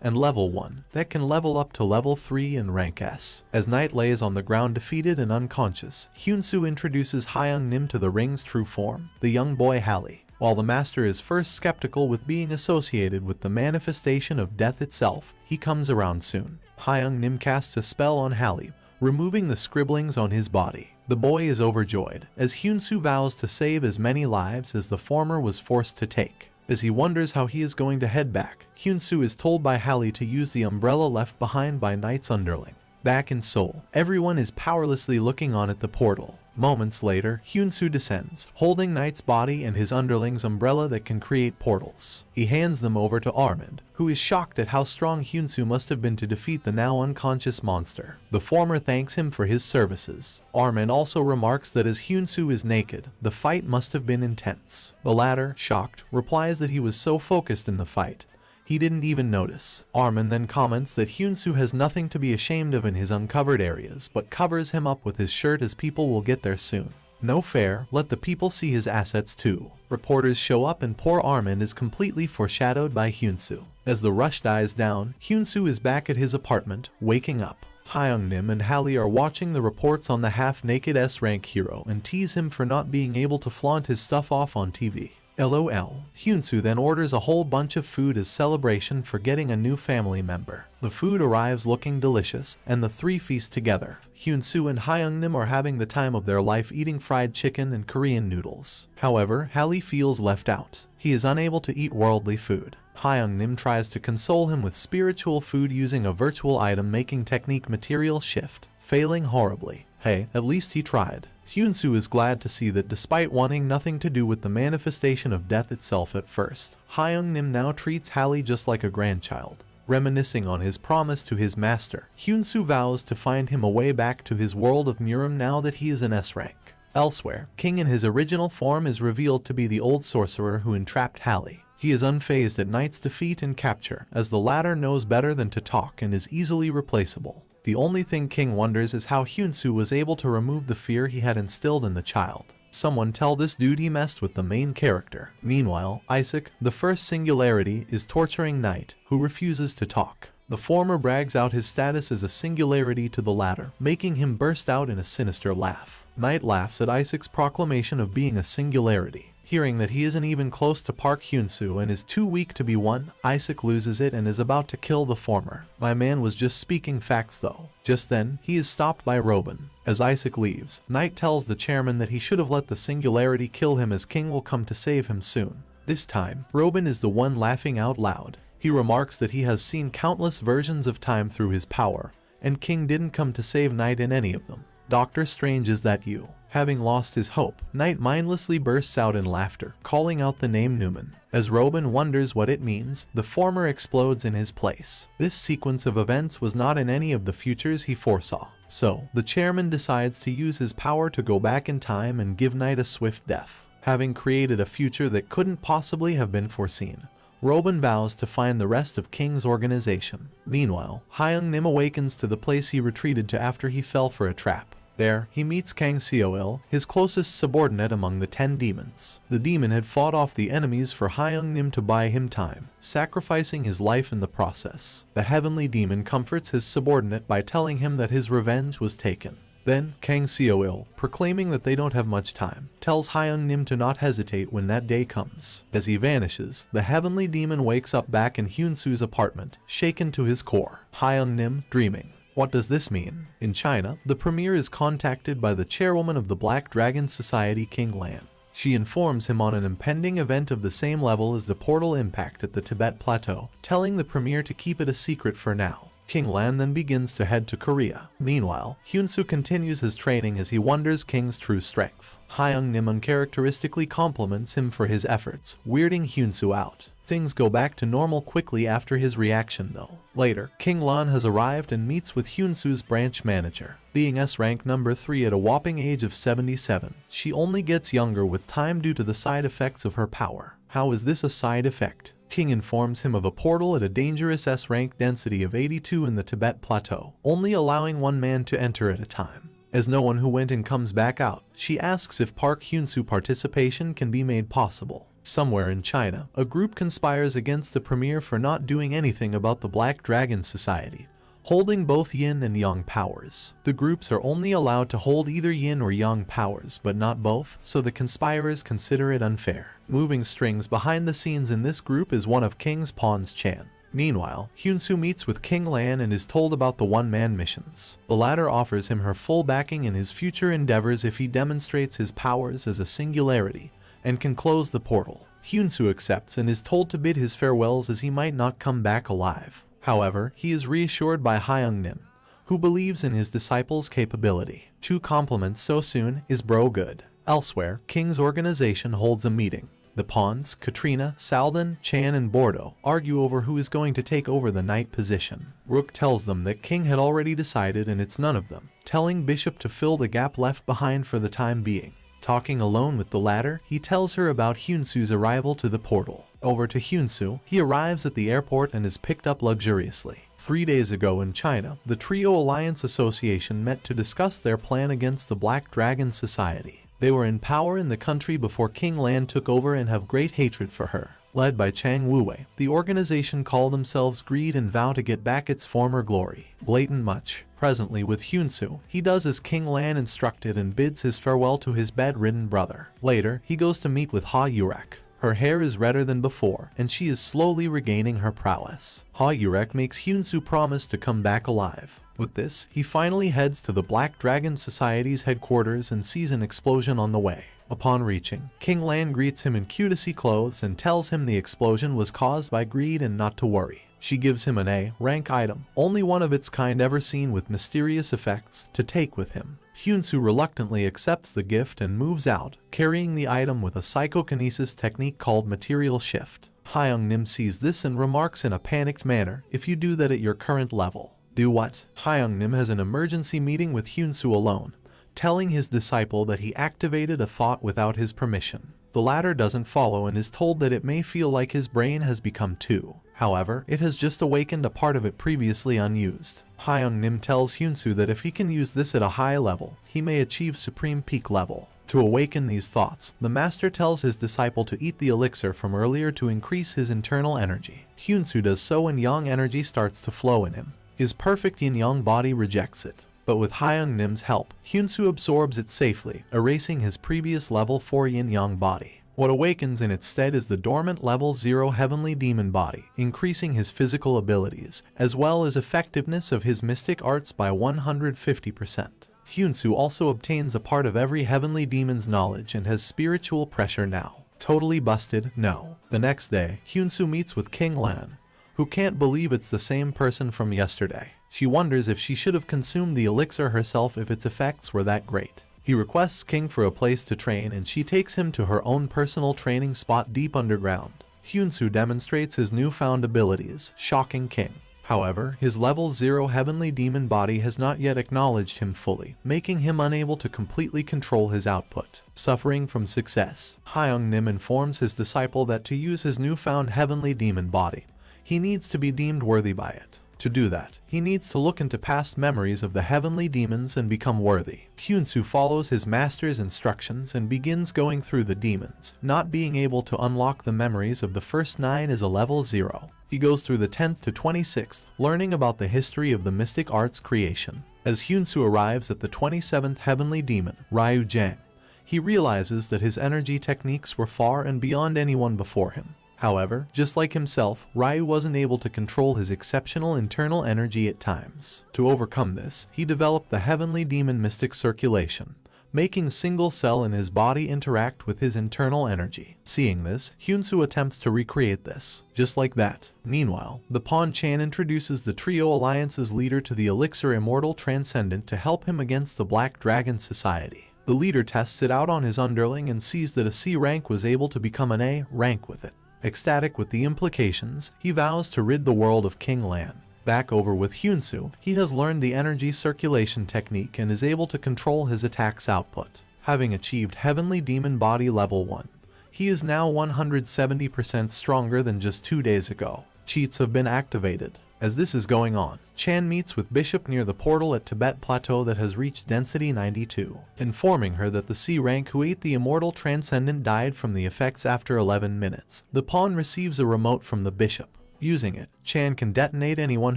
and level 1, that can level up to level 3 and rank S. As Knight lays on the ground defeated and unconscious, Hyunsoo introduces Hyung-nim to the ring's true form, the young boy Hallie. While the master is first skeptical with being associated with the manifestation of death itself, he comes around soon. Hyung-nim casts a spell on Hallie, removing the scribblings on his body. The boy is overjoyed, as Hyunsoo vows to save as many lives as the former was forced to take. As he wonders how he is going to head back, Hyunsoo is told by Hallie to use the umbrella left behind by Knight's underling. Back in Seoul, everyone is powerlessly looking on at the portal. Moments later, Hyunsoo descends, holding Knight's body and his underling's umbrella that can create portals. He hands them over to Armand, who is shocked at how strong Hyunsoo must have been to defeat the now unconscious monster. The former thanks him for his services. Armand also remarks that as Hyunsoo is naked, the fight must have been intense. The latter, shocked, replies that he was so focused in the fight, he didn't even notice. Armin then comments that Hyunsoo has nothing to be ashamed of in his uncovered areas, but covers him up with his shirt as people will get there soon. No fair, let the people see his assets too. Reporters show up and poor Armin is completely foreshadowed by Hyunsoo. As the rush dies down, Hyunsoo is back at his apartment, waking up. Hyung-nim and Hallie are watching the reports on the half-naked S-rank hero and tease him for not being able to flaunt his stuff off on TV. LOL. Hyunsoo then orders a whole bunch of food as celebration for getting a new family member. The food arrives looking delicious, and the three feast together. Hyunsoo and Hyungnim are having the time of their life eating fried chicken and Korean noodles. However, Hallie feels left out. He is unable to eat worldly food. Hyungnim tries to console him with spiritual food using a virtual item making technique material shift, failing horribly. Hey, at least he tried. Hyunsoo is glad to see that despite wanting nothing to do with the manifestation of death itself at first, Hyungnim now treats Hallie just like a grandchild. Reminiscing on his promise to his master, Hyunsoo vows to find him a way back to his world of Murim now that he is an S rank. Elsewhere, King in his original form is revealed to be the old sorcerer who entrapped Hallie. He is unfazed at Knight's defeat and capture, as the latter knows better than to talk and is easily replaceable. The only thing King wonders is how Hyunsoo was able to remove the fear he had instilled in the child. Someone tell this dude he messed with the main character. Meanwhile, Isaac, the first singularity, is torturing Knight, who refuses to talk. The former brags out his status as a singularity to the latter, making him burst out in a sinister laugh. Knight laughs at Isaac's proclamation of being a singularity. Hearing that he isn't even close to Park Hyunsoo and is too weak to be won, Isaac loses it and is about to kill the former. My man was just speaking facts though. Just then, he is stopped by Robin. As Isaac leaves, Knight tells the chairman that he should have let the singularity kill him as King will come to save him soon. This time, Robin is the one laughing out loud. He remarks that he has seen countless versions of time through his power, and King didn't come to save Knight in any of them. Doctor Strange, is that you? Having lost his hope, Knight mindlessly bursts out in laughter, calling out the name Newman. As Robin wonders what it means, the former explodes in his place. This sequence of events was not in any of the futures he foresaw. So, the chairman decides to use his power to go back in time and give Knight a swift death. Having created a future that couldn't possibly have been foreseen, Robin vows to find the rest of King's organization. Meanwhile, Hyungnim awakens to the place he retreated to after he fell for a trap. There, he meets Kang Seoil, his closest subordinate among the 10 demons. The demon had fought off the enemies for Hyungnim to buy him time, sacrificing his life in the process. The heavenly demon comforts his subordinate by telling him that his revenge was taken. Then, Kang Seoil, proclaiming that they don't have much time, tells Hyungnim to not hesitate when that day comes. As he vanishes, the heavenly demon wakes up back in Hyunsoo's apartment, shaken to his core. Hyungnim, dreaming. What does this mean? In China, the premier is contacted by the chairwoman of the Black Dragon Society, King Lan. She informs him on an impending event of the same level as the portal impact at the Tibet Plateau, telling the premier to keep it a secret for now. King Lan then begins to head to Korea. Meanwhile, Hyunsoo continues his training as he wonders King's true strength. Hyungnim uncharacteristically compliments him for his efforts, weirding Hyunsoo out. Things go back to normal quickly after his reaction though. Later, King Lan has arrived and meets with Hyunsoo's branch manager. Being S-rank number 3 at a whopping age of 77, she only gets younger with time due to the side effects of her power. How is this a side effect? King informs him of a portal at a dangerous S-rank density of 82 in the Tibet Plateau, only allowing one man to enter at a time. As no one who went in comes back out, she asks if Park Hyunsoo participation can be made possible. Somewhere in China, a group conspires against the premier for not doing anything about the Black Dragon Society, holding both yin and yang powers. The groups are only allowed to hold either yin or yang powers, but not both, so the conspirators consider it unfair. Moving strings behind the scenes in this group is one of King's pawns, Chan. Meanwhile, Hyunsoo meets with King Lan and is told about the one-man missions. The latter offers him her full backing in his future endeavors if he demonstrates his powers as a singularity and can close the portal. Hyunsoo accepts and is told to bid his farewells as he might not come back alive. However, he is reassured by Hyungnim, who believes in his disciple's capability. 2 compliments so soon is bro good. Elsewhere, King's organization holds a meeting. The pawns, Katrina, Salden, Chan and Bordeaux, argue over who is going to take over the knight position. Rook tells them that King had already decided and it's none of them, telling Bishop to fill the gap left behind for the time being. Talking alone with the latter, he tells her about Hyunsoo's arrival to the portal. Over to Hyunsoo, he arrives at the airport and is picked up luxuriously. 3 days ago in China, the Trio Alliance Association met to discuss their plan against the Black Dragon Society. They were in power in the country before King Lan took over and have great hatred for her. Led by Chang Wuwei, the organization call themselves Greed and vow to get back its former glory. Blatant much. Presently with Hyunsoo, he does as King Lan instructed and bids his farewell to his bedridden brother. Later, he goes to meet with Ha Yurak. Her hair is redder than before, and she is slowly regaining her prowess. Ha-Yurek makes Hyunsoo promise to come back alive. With this, he finally heads to the Black Dragon Society's headquarters and sees an explosion on the way. Upon reaching, King Lan greets him in cutesy clothes and tells him the explosion was caused by greed and not to worry. She gives him an A-rank item, only one of its kind ever seen with mysterious effects, to take with him. Hyunsoo reluctantly accepts the gift and moves out, carrying the item with a psychokinesis technique called Material Shift. Hyung-nim sees this and remarks in a panicked manner, "If you do that at your current level." Do what? Hyung-nim has an emergency meeting with Hyunsoo alone, telling his disciple that he activated a thought without his permission. The latter doesn't follow and is told that it may feel like his brain has become two. However, it has just awakened a part of it previously unused. Hyung-nim tells Hyunsoo that if he can use this at a high level, he may achieve supreme peak level. To awaken these thoughts, the master tells his disciple to eat the elixir from earlier to increase his internal energy. Hyunsoo does so and yang energy starts to flow in him. His perfect yin-yang body rejects it. But with Hyung-nim's help, Hyunsoo absorbs it safely, erasing his previous level 4 yin-yang body. What awakens in its stead is the dormant level 0 heavenly demon body, increasing his physical abilities, as well as effectiveness of his mystic arts by 150%. Hyunsoo also obtains a part of every heavenly demon's knowledge and has spiritual pressure now. Totally busted? No. The next day, Hyunsoo meets with King Lan, who can't believe it's the same person from yesterday. She wonders if she should have consumed the elixir herself if its effects were that great. He requests King for a place to train and she takes him to her own personal training spot deep underground. Hyunsoo demonstrates his newfound abilities, shocking King. However, his level 0 heavenly demon body has not yet acknowledged him fully, making him unable to completely control his output. Suffering from success, Hyung-nim informs his disciple that to use his newfound heavenly demon body, he needs to be deemed worthy by it. To do that, he needs to look into past memories of the heavenly demons and become worthy. Hyunsoo follows his master's instructions and begins going through the demons, not being able to unlock the memories of the first 9 as a level 0. He goes through the 10th to 26th, learning about the history of the mystic arts creation. As Hyunsoo arrives at the 27th heavenly demon, Ryu Jang, he realizes that his energy techniques were far and beyond anyone before him. However, just like himself, Ryu wasn't able to control his exceptional internal energy at times. To overcome this, he developed the heavenly demon mystic circulation, making single cell in his body interact with his internal energy. Seeing this, Hyunsoo attempts to recreate this. Just like that. Meanwhile, the Pawn Chan introduces the Trio Alliance's leader to the elixir Immortal Transcendent to help him against the Black Dragon Society. The leader tests it out on his underling and sees that a C rank was able to become an A rank with it. Ecstatic with the implications, he vows to rid the world of King Lan. Back over with Hyunsoo, he has learned the energy circulation technique and is able to control his attack's output. Having achieved Heavenly Demon Body Level 1, he is now 170% stronger than just 2 days ago. Cheats have been activated. As this is going on, Chan meets with Bishop near the portal at Tibet Plateau that has reached density 92, informing her that the C rank who ate the Immortal Transcendent died from the effects after 11 minutes. The pawn receives a remote from the bishop. Using it, Chan can detonate anyone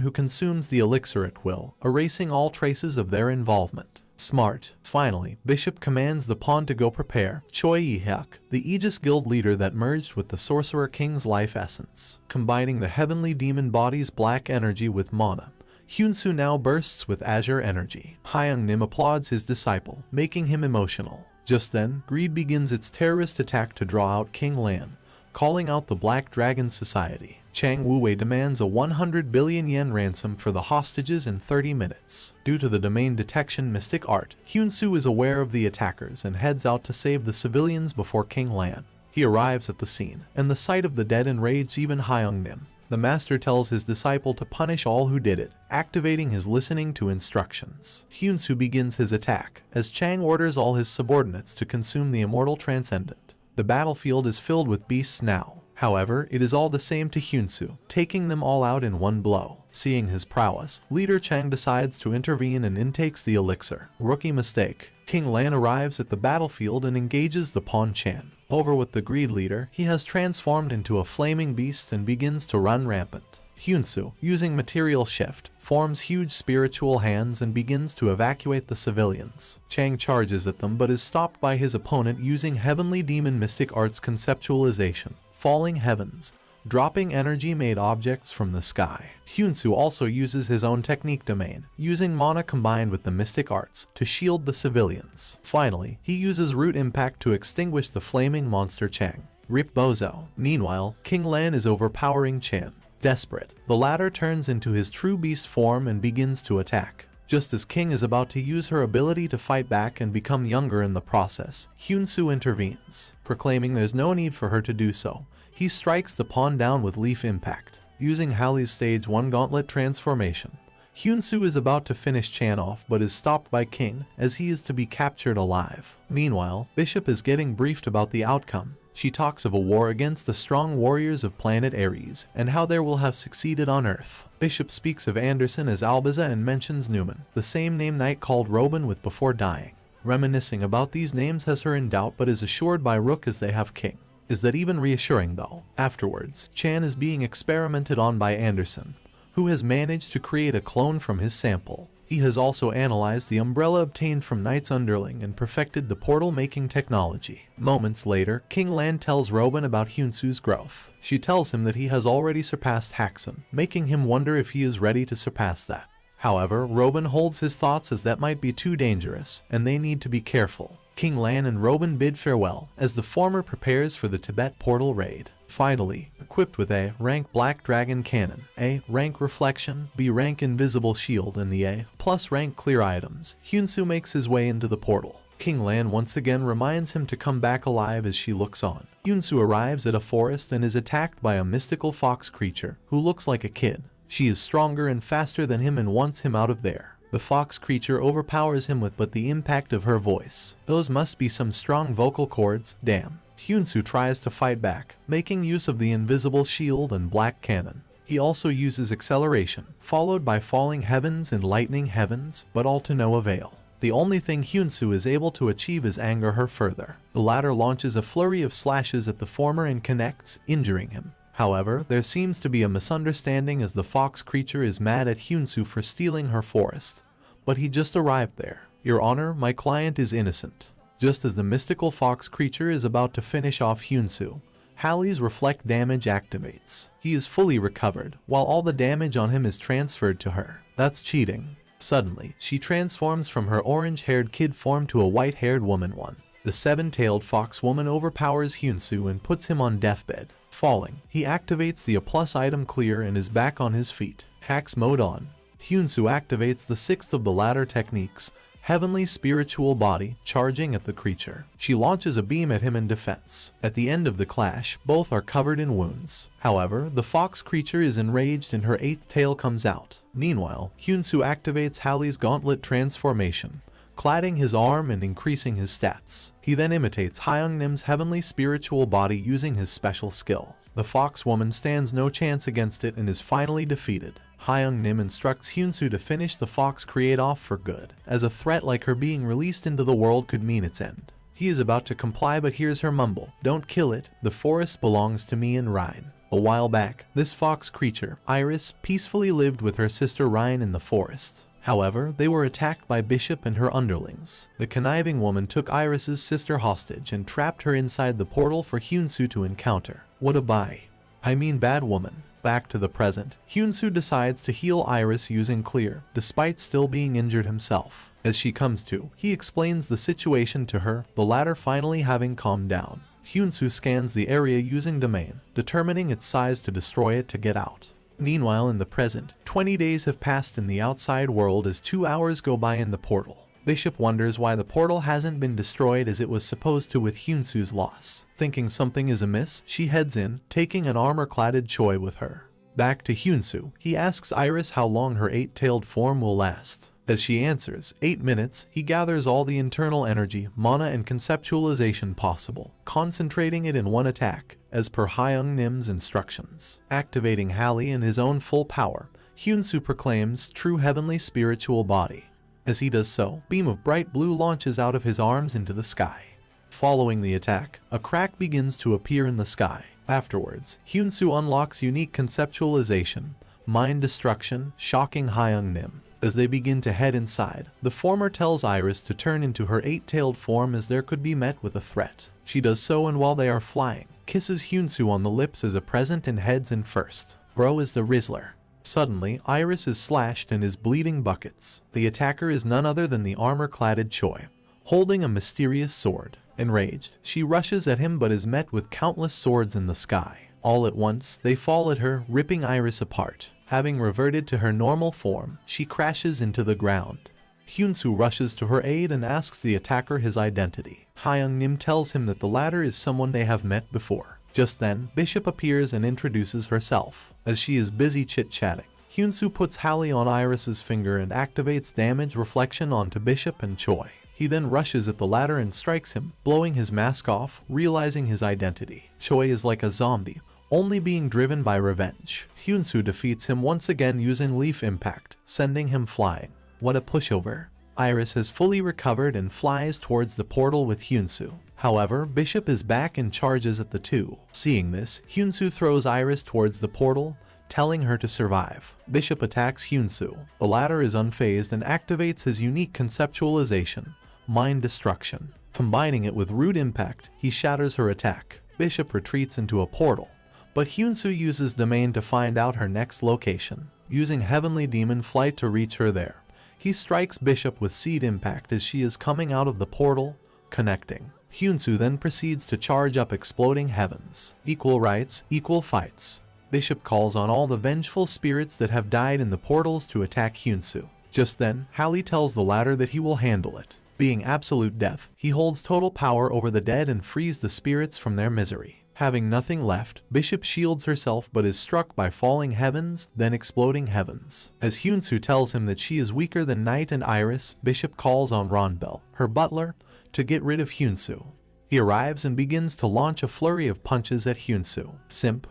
who consumes the elixir at will, erasing all traces of their involvement. Smart. Finally, Bishop commands the pawn to go prepare Choi Yi-hyuk, the Aegis Guild leader that merged with the Sorcerer King's life essence. Combining the heavenly demon body's black energy with mana, Hyunsoo now bursts with azure energy. Hyung-nim applauds his disciple, making him emotional. Just then, greed begins its terrorist attack to draw out King Lan, calling out the Black Dragon Society. Chang Wu-wei demands a 100 billion yen ransom for the hostages in 30 minutes. Due to the domain detection mystic art, Hyunsoo is aware of the attackers and heads out to save the civilians before King Lan. He arrives at the scene, and the sight of the dead enrages even Hyung-nim. The master tells his disciple to punish all who did it, activating his listening to instructions. Hyunsoo begins his attack, as Chang orders all his subordinates to consume the Immortal Transcendent. The battlefield is filled with beasts now. However, it is all the same to Hyunsoo, taking them all out in one blow. Seeing his prowess, Leader Chang decides to intervene and intakes the elixir. Rookie mistake. King Lan arrives at the battlefield and engages the Pawn Chan. Over with the greed leader, he has transformed into a flaming beast and begins to run rampant. Hyunsoo, using material shift, forms huge spiritual hands and begins to evacuate the civilians. Chang charges at them but is stopped by his opponent using heavenly demon mystic arts conceptualization, falling heavens, dropping energy-made objects from the sky. Hyunsoo also uses his own technique domain, using mana combined with the mystic arts to shield the civilians. Finally, he uses root impact to extinguish the flaming monster Chang. Rip Bozo. Meanwhile, King Lan is overpowering Chan. Desperate, the latter turns into his true beast form and begins to attack. Just as King is about to use her ability to fight back and become younger in the process, Hyunsoo intervenes, proclaiming there's no need for her to do so. He strikes the pawn down with leaf impact. Using Hallie's stage 1 gauntlet transformation, Hyunsoo is about to finish Chan off but is stopped by King as he is to be captured alive. Meanwhile, Bishop is getting briefed about the outcome. She talks of a war against the strong warriors of planet Ares and how they will have succeeded on Earth. Bishop speaks of Anderson as Albaza and mentions Newman, the same name Knight called Robin with before dying. Reminiscing about these names has her in doubt but is assured by Rook as they have King. Is that even reassuring though? Afterwards, Chan is being experimented on by Anderson, who has managed to create a clone from his sample. He has also analyzed the umbrella obtained from Knight's underling and perfected the portal-making technology. Moments later, King Lan tells Robin about Hyunsoo's growth. She tells him that he has already surpassed Haxon, making him wonder if he is ready to surpass that. However, Robin holds his thoughts as that might be too dangerous, and they need to be careful. King Lan and Robin bid farewell, as the former prepares for the Tibet portal raid. Finally, equipped with A rank Black Dragon Cannon, A rank Reflection, B rank Invisible Shield, and the A plus rank Clear items, Hyunsoo makes his way into the portal. King Lan once again reminds him to come back alive as she looks on. Hyunsoo arrives at a forest and is attacked by a mystical fox creature who looks like a kid. She is stronger and faster than him and wants him out of there. The fox creature overpowers him with but the impact of her voice. Those must be some strong vocal cords, damn. Hyunsoo tries to fight back, making use of the invisible shield and black cannon. He also uses acceleration, followed by falling heavens and lightning heavens, but all to no avail. The only thing Hyunsoo is able to achieve is anger her further. The latter launches a flurry of slashes at the former and connects, injuring him. However, there seems to be a misunderstanding as the fox creature is mad at Hyunsoo for stealing her forest. But he just arrived there. Your Honor, my client is innocent. Just as the mystical fox creature is about to finish off Hyunsoo, Hallie's reflect damage activates. He is fully recovered, while all the damage on him is transferred to her. That's cheating. Suddenly, she transforms from her orange-haired kid form to a white-haired woman one. The seven-tailed fox woman overpowers Hyunsoo and puts him on deathbed. Falling, he activates the A+ item Clear and is back on his feet. Hacks mode on. Hyunsoo activates the sixth of the latter techniques, Heavenly Spiritual Body, charging at the creature. She launches a beam at him in defense. At the end of the clash, both are covered in wounds. However, the fox creature is enraged and her eighth tail comes out. Meanwhile, Hyunsoo activates Hallie's gauntlet transformation, cladding his arm and increasing his stats. He then imitates Hyungnim's Heavenly Spiritual Body using his special skill. The fox woman stands no chance against it and is finally defeated. Hyungnim instructs Hyunsoo to finish the fox create off for good, as a threat like her being released into the world could mean its end. He is about to comply but hears her mumble, "Don't kill it, the forest belongs to me and Ryan." A while back, this fox creature, Iris, peacefully lived with her sister Ryan in the forest. However, they were attacked by Bishop and her underlings. The conniving woman took Iris's sister hostage and trapped her inside the portal for Hyunsoo to encounter. What a bad woman. Back to the present, Hyunsoo decides to heal Iris using Clear, despite still being injured himself. As she comes to, he explains the situation to her, the latter finally having calmed down. Hyunsoo scans the area using Domain, determining its size to destroy it to get out. Meanwhile in the present, 20 days have passed in the outside world as 2 hours go by in the portal. Bishop wonders why the portal hasn't been destroyed as it was supposed to with Hyunsoo's loss. Thinking something is amiss, she heads in, taking an armor-cladded Choi with her. Back to Hyunsoo, he asks Iris how long her eight-tailed form will last. As she answers, 8 minutes, he gathers all the internal energy, mana and conceptualization possible, concentrating it in one attack, as per Hyungnim's instructions. Activating Hallie in his own full power, Hyunsoo proclaims True Heavenly Spiritual Body. As he does so, beam of bright blue launches out of his arms into the sky. Following the attack, a crack begins to appear in the sky. Afterwards, Hyunsoo unlocks unique conceptualization, mind destruction, shocking Hyung-nim. As they begin to head inside, the former tells Iris to turn into her 8-tailed form as there could be met with a threat. She does so, and while they are flying, kisses Hyunsoo on the lips as a present and heads in first. Bro is the Rizzler. Suddenly, Iris is slashed and is bleeding buckets. The attacker is none other than the armor-cladded Choi, holding a mysterious sword. Enraged, she rushes at him but is met with countless swords in the sky. All at once, they fall at her, ripping Iris apart. Having reverted to her normal form, she crashes into the ground. Hyunsoo rushes to her aid and asks the attacker his identity. Hyung-nim tells him that the latter is someone they have met before. Just then, Bishop appears and introduces herself. As she is busy chit-chatting, Hyunsoo puts Hallie on Iris's finger and activates damage reflection onto Bishop and Choi. He then rushes at the latter and strikes him, blowing his mask off, realizing his identity. Choi is like a zombie, only being driven by revenge. Hyunsoo defeats him once again using Leaf Impact, sending him flying. What a pushover. Iris has fully recovered and flies towards the portal with Hyunsoo. However, Bishop is back and charges at the two. Seeing this, Hyunsoo throws Iris towards the portal, telling her to survive. Bishop attacks Hyunsoo. The latter is unfazed and activates his unique conceptualization, mind destruction. Combining it with Root Impact, he shatters her attack. Bishop retreats into a portal, but Hyunsoo uses Domain to find out her next location. Using Heavenly Demon Flight to reach her there, he strikes Bishop with Seed Impact as she is coming out of the portal, connecting. Hyunsoo then proceeds to charge up Exploding Heavens. Equal rights, equal fights. Bishop calls on all the vengeful spirits that have died in the portals to attack Hyunsoo. Just then, Hallie tells the latter that he will handle it. Being absolute death, he holds total power over the dead and frees the spirits from their misery. Having nothing left, Bishop shields herself but is struck by Falling Heavens, then Exploding Heavens. As Hyunsoo tells him that she is weaker than Night and Iris, Bishop calls on Ronbel, her butler, to get rid of Hyunsoo. He arrives and begins to launch a flurry of punches at Hyunsoo. Simp.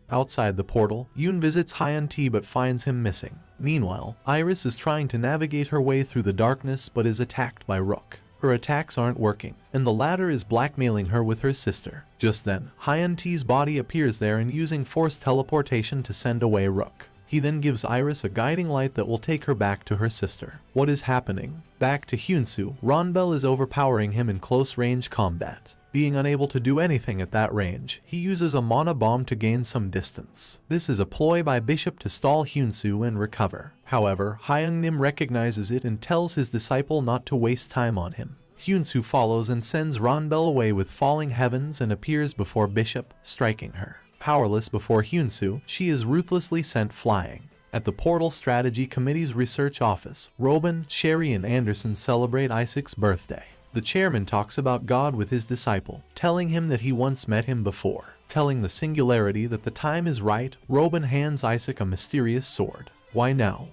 Outside the portal, Yoon visits Hyun-T but finds him missing. Meanwhile, Iris is trying to navigate her way through the darkness but is attacked by Rook. Her attacks aren't working, and the latter is blackmailing her with her sister. Just then, Hyun-T's body appears there and using forced teleportation to send away Rook. He then gives Iris a guiding light that will take her back to her sister. What is happening? Back to Hyunsoo, Ronbel is overpowering him in close-range combat. Being unable to do anything at that range, he uses a mana bomb to gain some distance. This is a ploy by Bishop to stall Hyunsoo and recover. However, Hyung-nim recognizes it and tells his disciple not to waste time on him. Hyunsoo follows and sends Ronbel away with Falling Heavens and appears before Bishop, striking her. Powerless before Hyunsoo, she is ruthlessly sent flying. At the Portal Strategy Committee's research office, Robin, Sherry, and Anderson celebrate Isaac's birthday. The chairman talks about God with his disciple, telling him that he once met him before. Telling the Singularity that the time is right, Robin hands Isaac a mysterious sword. Why now?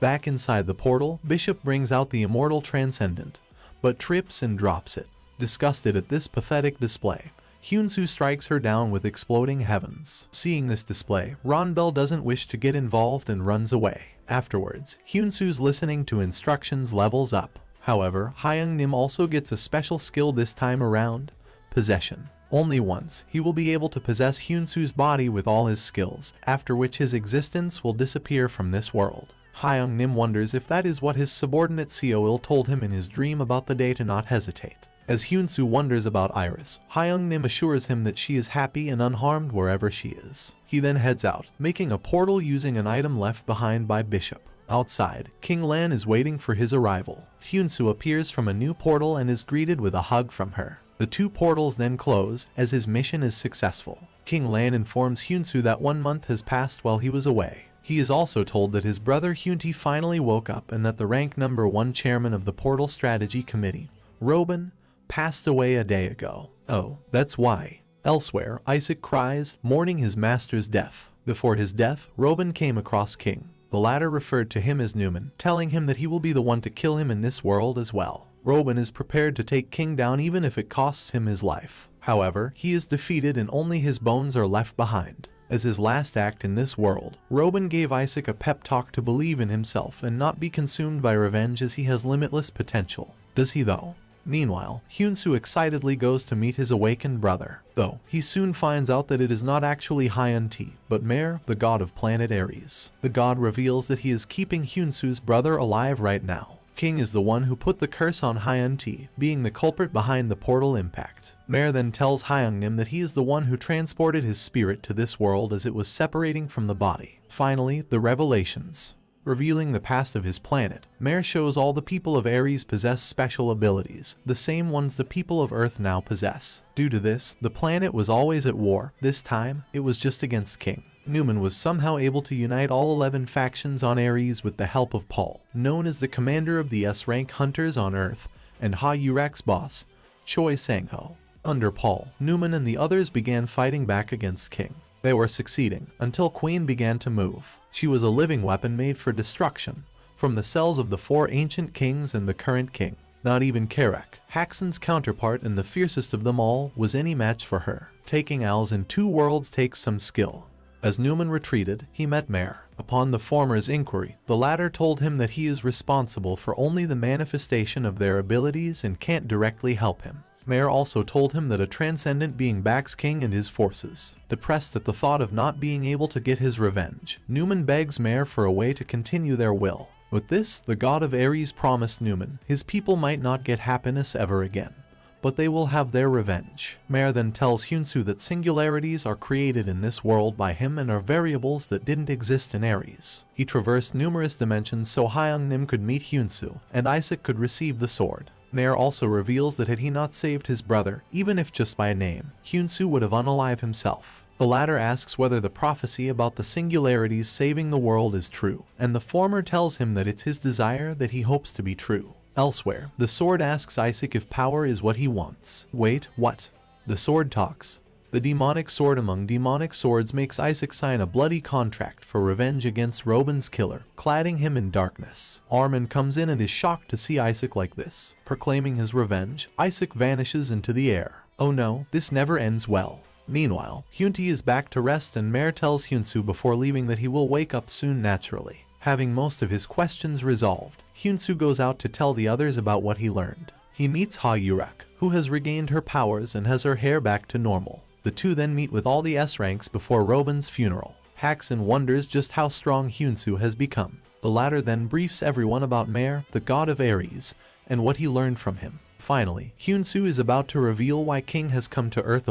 Back inside the portal, Bishop brings out the Immortal Transcendent, but trips and drops it. Disgusted at this pathetic display, Hyunsoo strikes her down with Exploding Heavens. Seeing this display, Ronbel doesn't wish to get involved and runs away. Afterwards, Hyunsoo's listening to instructions levels up. However, Hyung-nim also gets a special skill this time around, Possession. Only once, he will be able to possess Hyunsoo's body with all his skills, after which his existence will disappear from this world. Hyung-nim wonders if that is what his subordinate Seoil told him in his dream about the day to not hesitate. As Hyunsoo wonders about Iris, Hyung-nim assures him that she is happy and unharmed wherever she is. He then heads out, making a portal using an item left behind by Bishop. Outside, King Lan is waiting for his arrival. Hyunsoo appears from a new portal and is greeted with a hug from her. The two portals then close, as his mission is successful. King Lan informs Hyunsoo that 1 month has passed while he was away. He is also told that his brother Hyun-T finally woke up and that the rank number 1 chairman of the Portal Strategy Committee, Robin, passed away a day ago. Oh, that's why. Elsewhere, Isaac cries, mourning his master's death. Before his death, Robin came across King. The latter referred to him as Newman, telling him that he will be the one to kill him in this world as well. Robin is prepared to take King down even if it costs him his life. However, he is defeated and only his bones are left behind. As his last act in this world, Robin gave Isaac a pep talk to believe in himself and not be consumed by revenge as he has limitless potential. Does he though? Meanwhile, Hyunsoo excitedly goes to meet his awakened brother, though he soon finds out that it is not actually Hyun-T, but Mare, the god of planet Aries. The god reveals that he is keeping Hyunsoo's brother alive right now. King is the one who put the curse on Hyun-T, being the culprit behind the portal impact. Mare then tells Hyung-Nim that he is the one who transported his spirit to this world as it was separating from the body. Finally, the revelations. Revealing the past of his planet, Mare shows all the people of Aries possess special abilities, the same ones the people of Earth now possess. Due to this, the planet was always at war. This time, it was just against King. Newman was somehow able to unite all 11 factions on Aries with the help of Paul, known as the commander of the S-rank hunters on Earth, and Ha Yurek's boss, Choi Sang-ho. Under Paul, Newman and the others began fighting back against King. They were succeeding, until Queen began to move. She was a living weapon made for destruction, from the cells of the 4 ancient kings and the current king. Not even Karek, Hakson's counterpart and the fiercest of them all, was any match for her. Taking Al's in 2 worlds takes some skill. As Newman retreated, he met Mare. Upon the former's inquiry, the latter told him that he is responsible for only the manifestation of their abilities and can't directly help him. Mare also told him that a transcendent being backs King and his forces. Depressed at the thought of not being able to get his revenge, Newman begs Mare for a way to continue their will. With this, the god of Aries promised Newman his people might not get happiness ever again, but they will have their revenge. Mare then tells Hyunsoo that singularities are created in this world by him and are variables that didn't exist in Aries. He traversed numerous dimensions so Hyung-Nim could meet Hyunsoo, and Isaac could receive the sword. Mare also reveals that had he not saved his brother, even if just by name, Hyunsoo would have unalived himself. The latter asks whether the prophecy about the singularities saving the world is true, and the former tells him that it's his desire that he hopes to be true. Elsewhere, the sword asks Isaac if power is what he wants. Wait, what? The sword talks. The demonic sword among demonic swords makes Isaac sign a bloody contract for revenge against Robin's killer, cladding him in darkness. Armin comes in and is shocked to see Isaac like this. Proclaiming his revenge, Isaac vanishes into the air. Oh no, this never ends well. Meanwhile, Hyun-T is back to rest and Mare tells Hyunsoo before leaving that he will wake up soon naturally. Having most of his questions resolved, Hyunsoo goes out to tell the others about what he learned. He meets Ha Yurek, who has regained her powers and has her hair back to normal. The two then meet with all the S-ranks before Robin's funeral. Hakson wonders just how strong Hyunsoo has become. The latter then briefs everyone about Mare, the god of Aries, and what he learned from him. Finally, Hyunsoo is about to reveal why King has come to Earth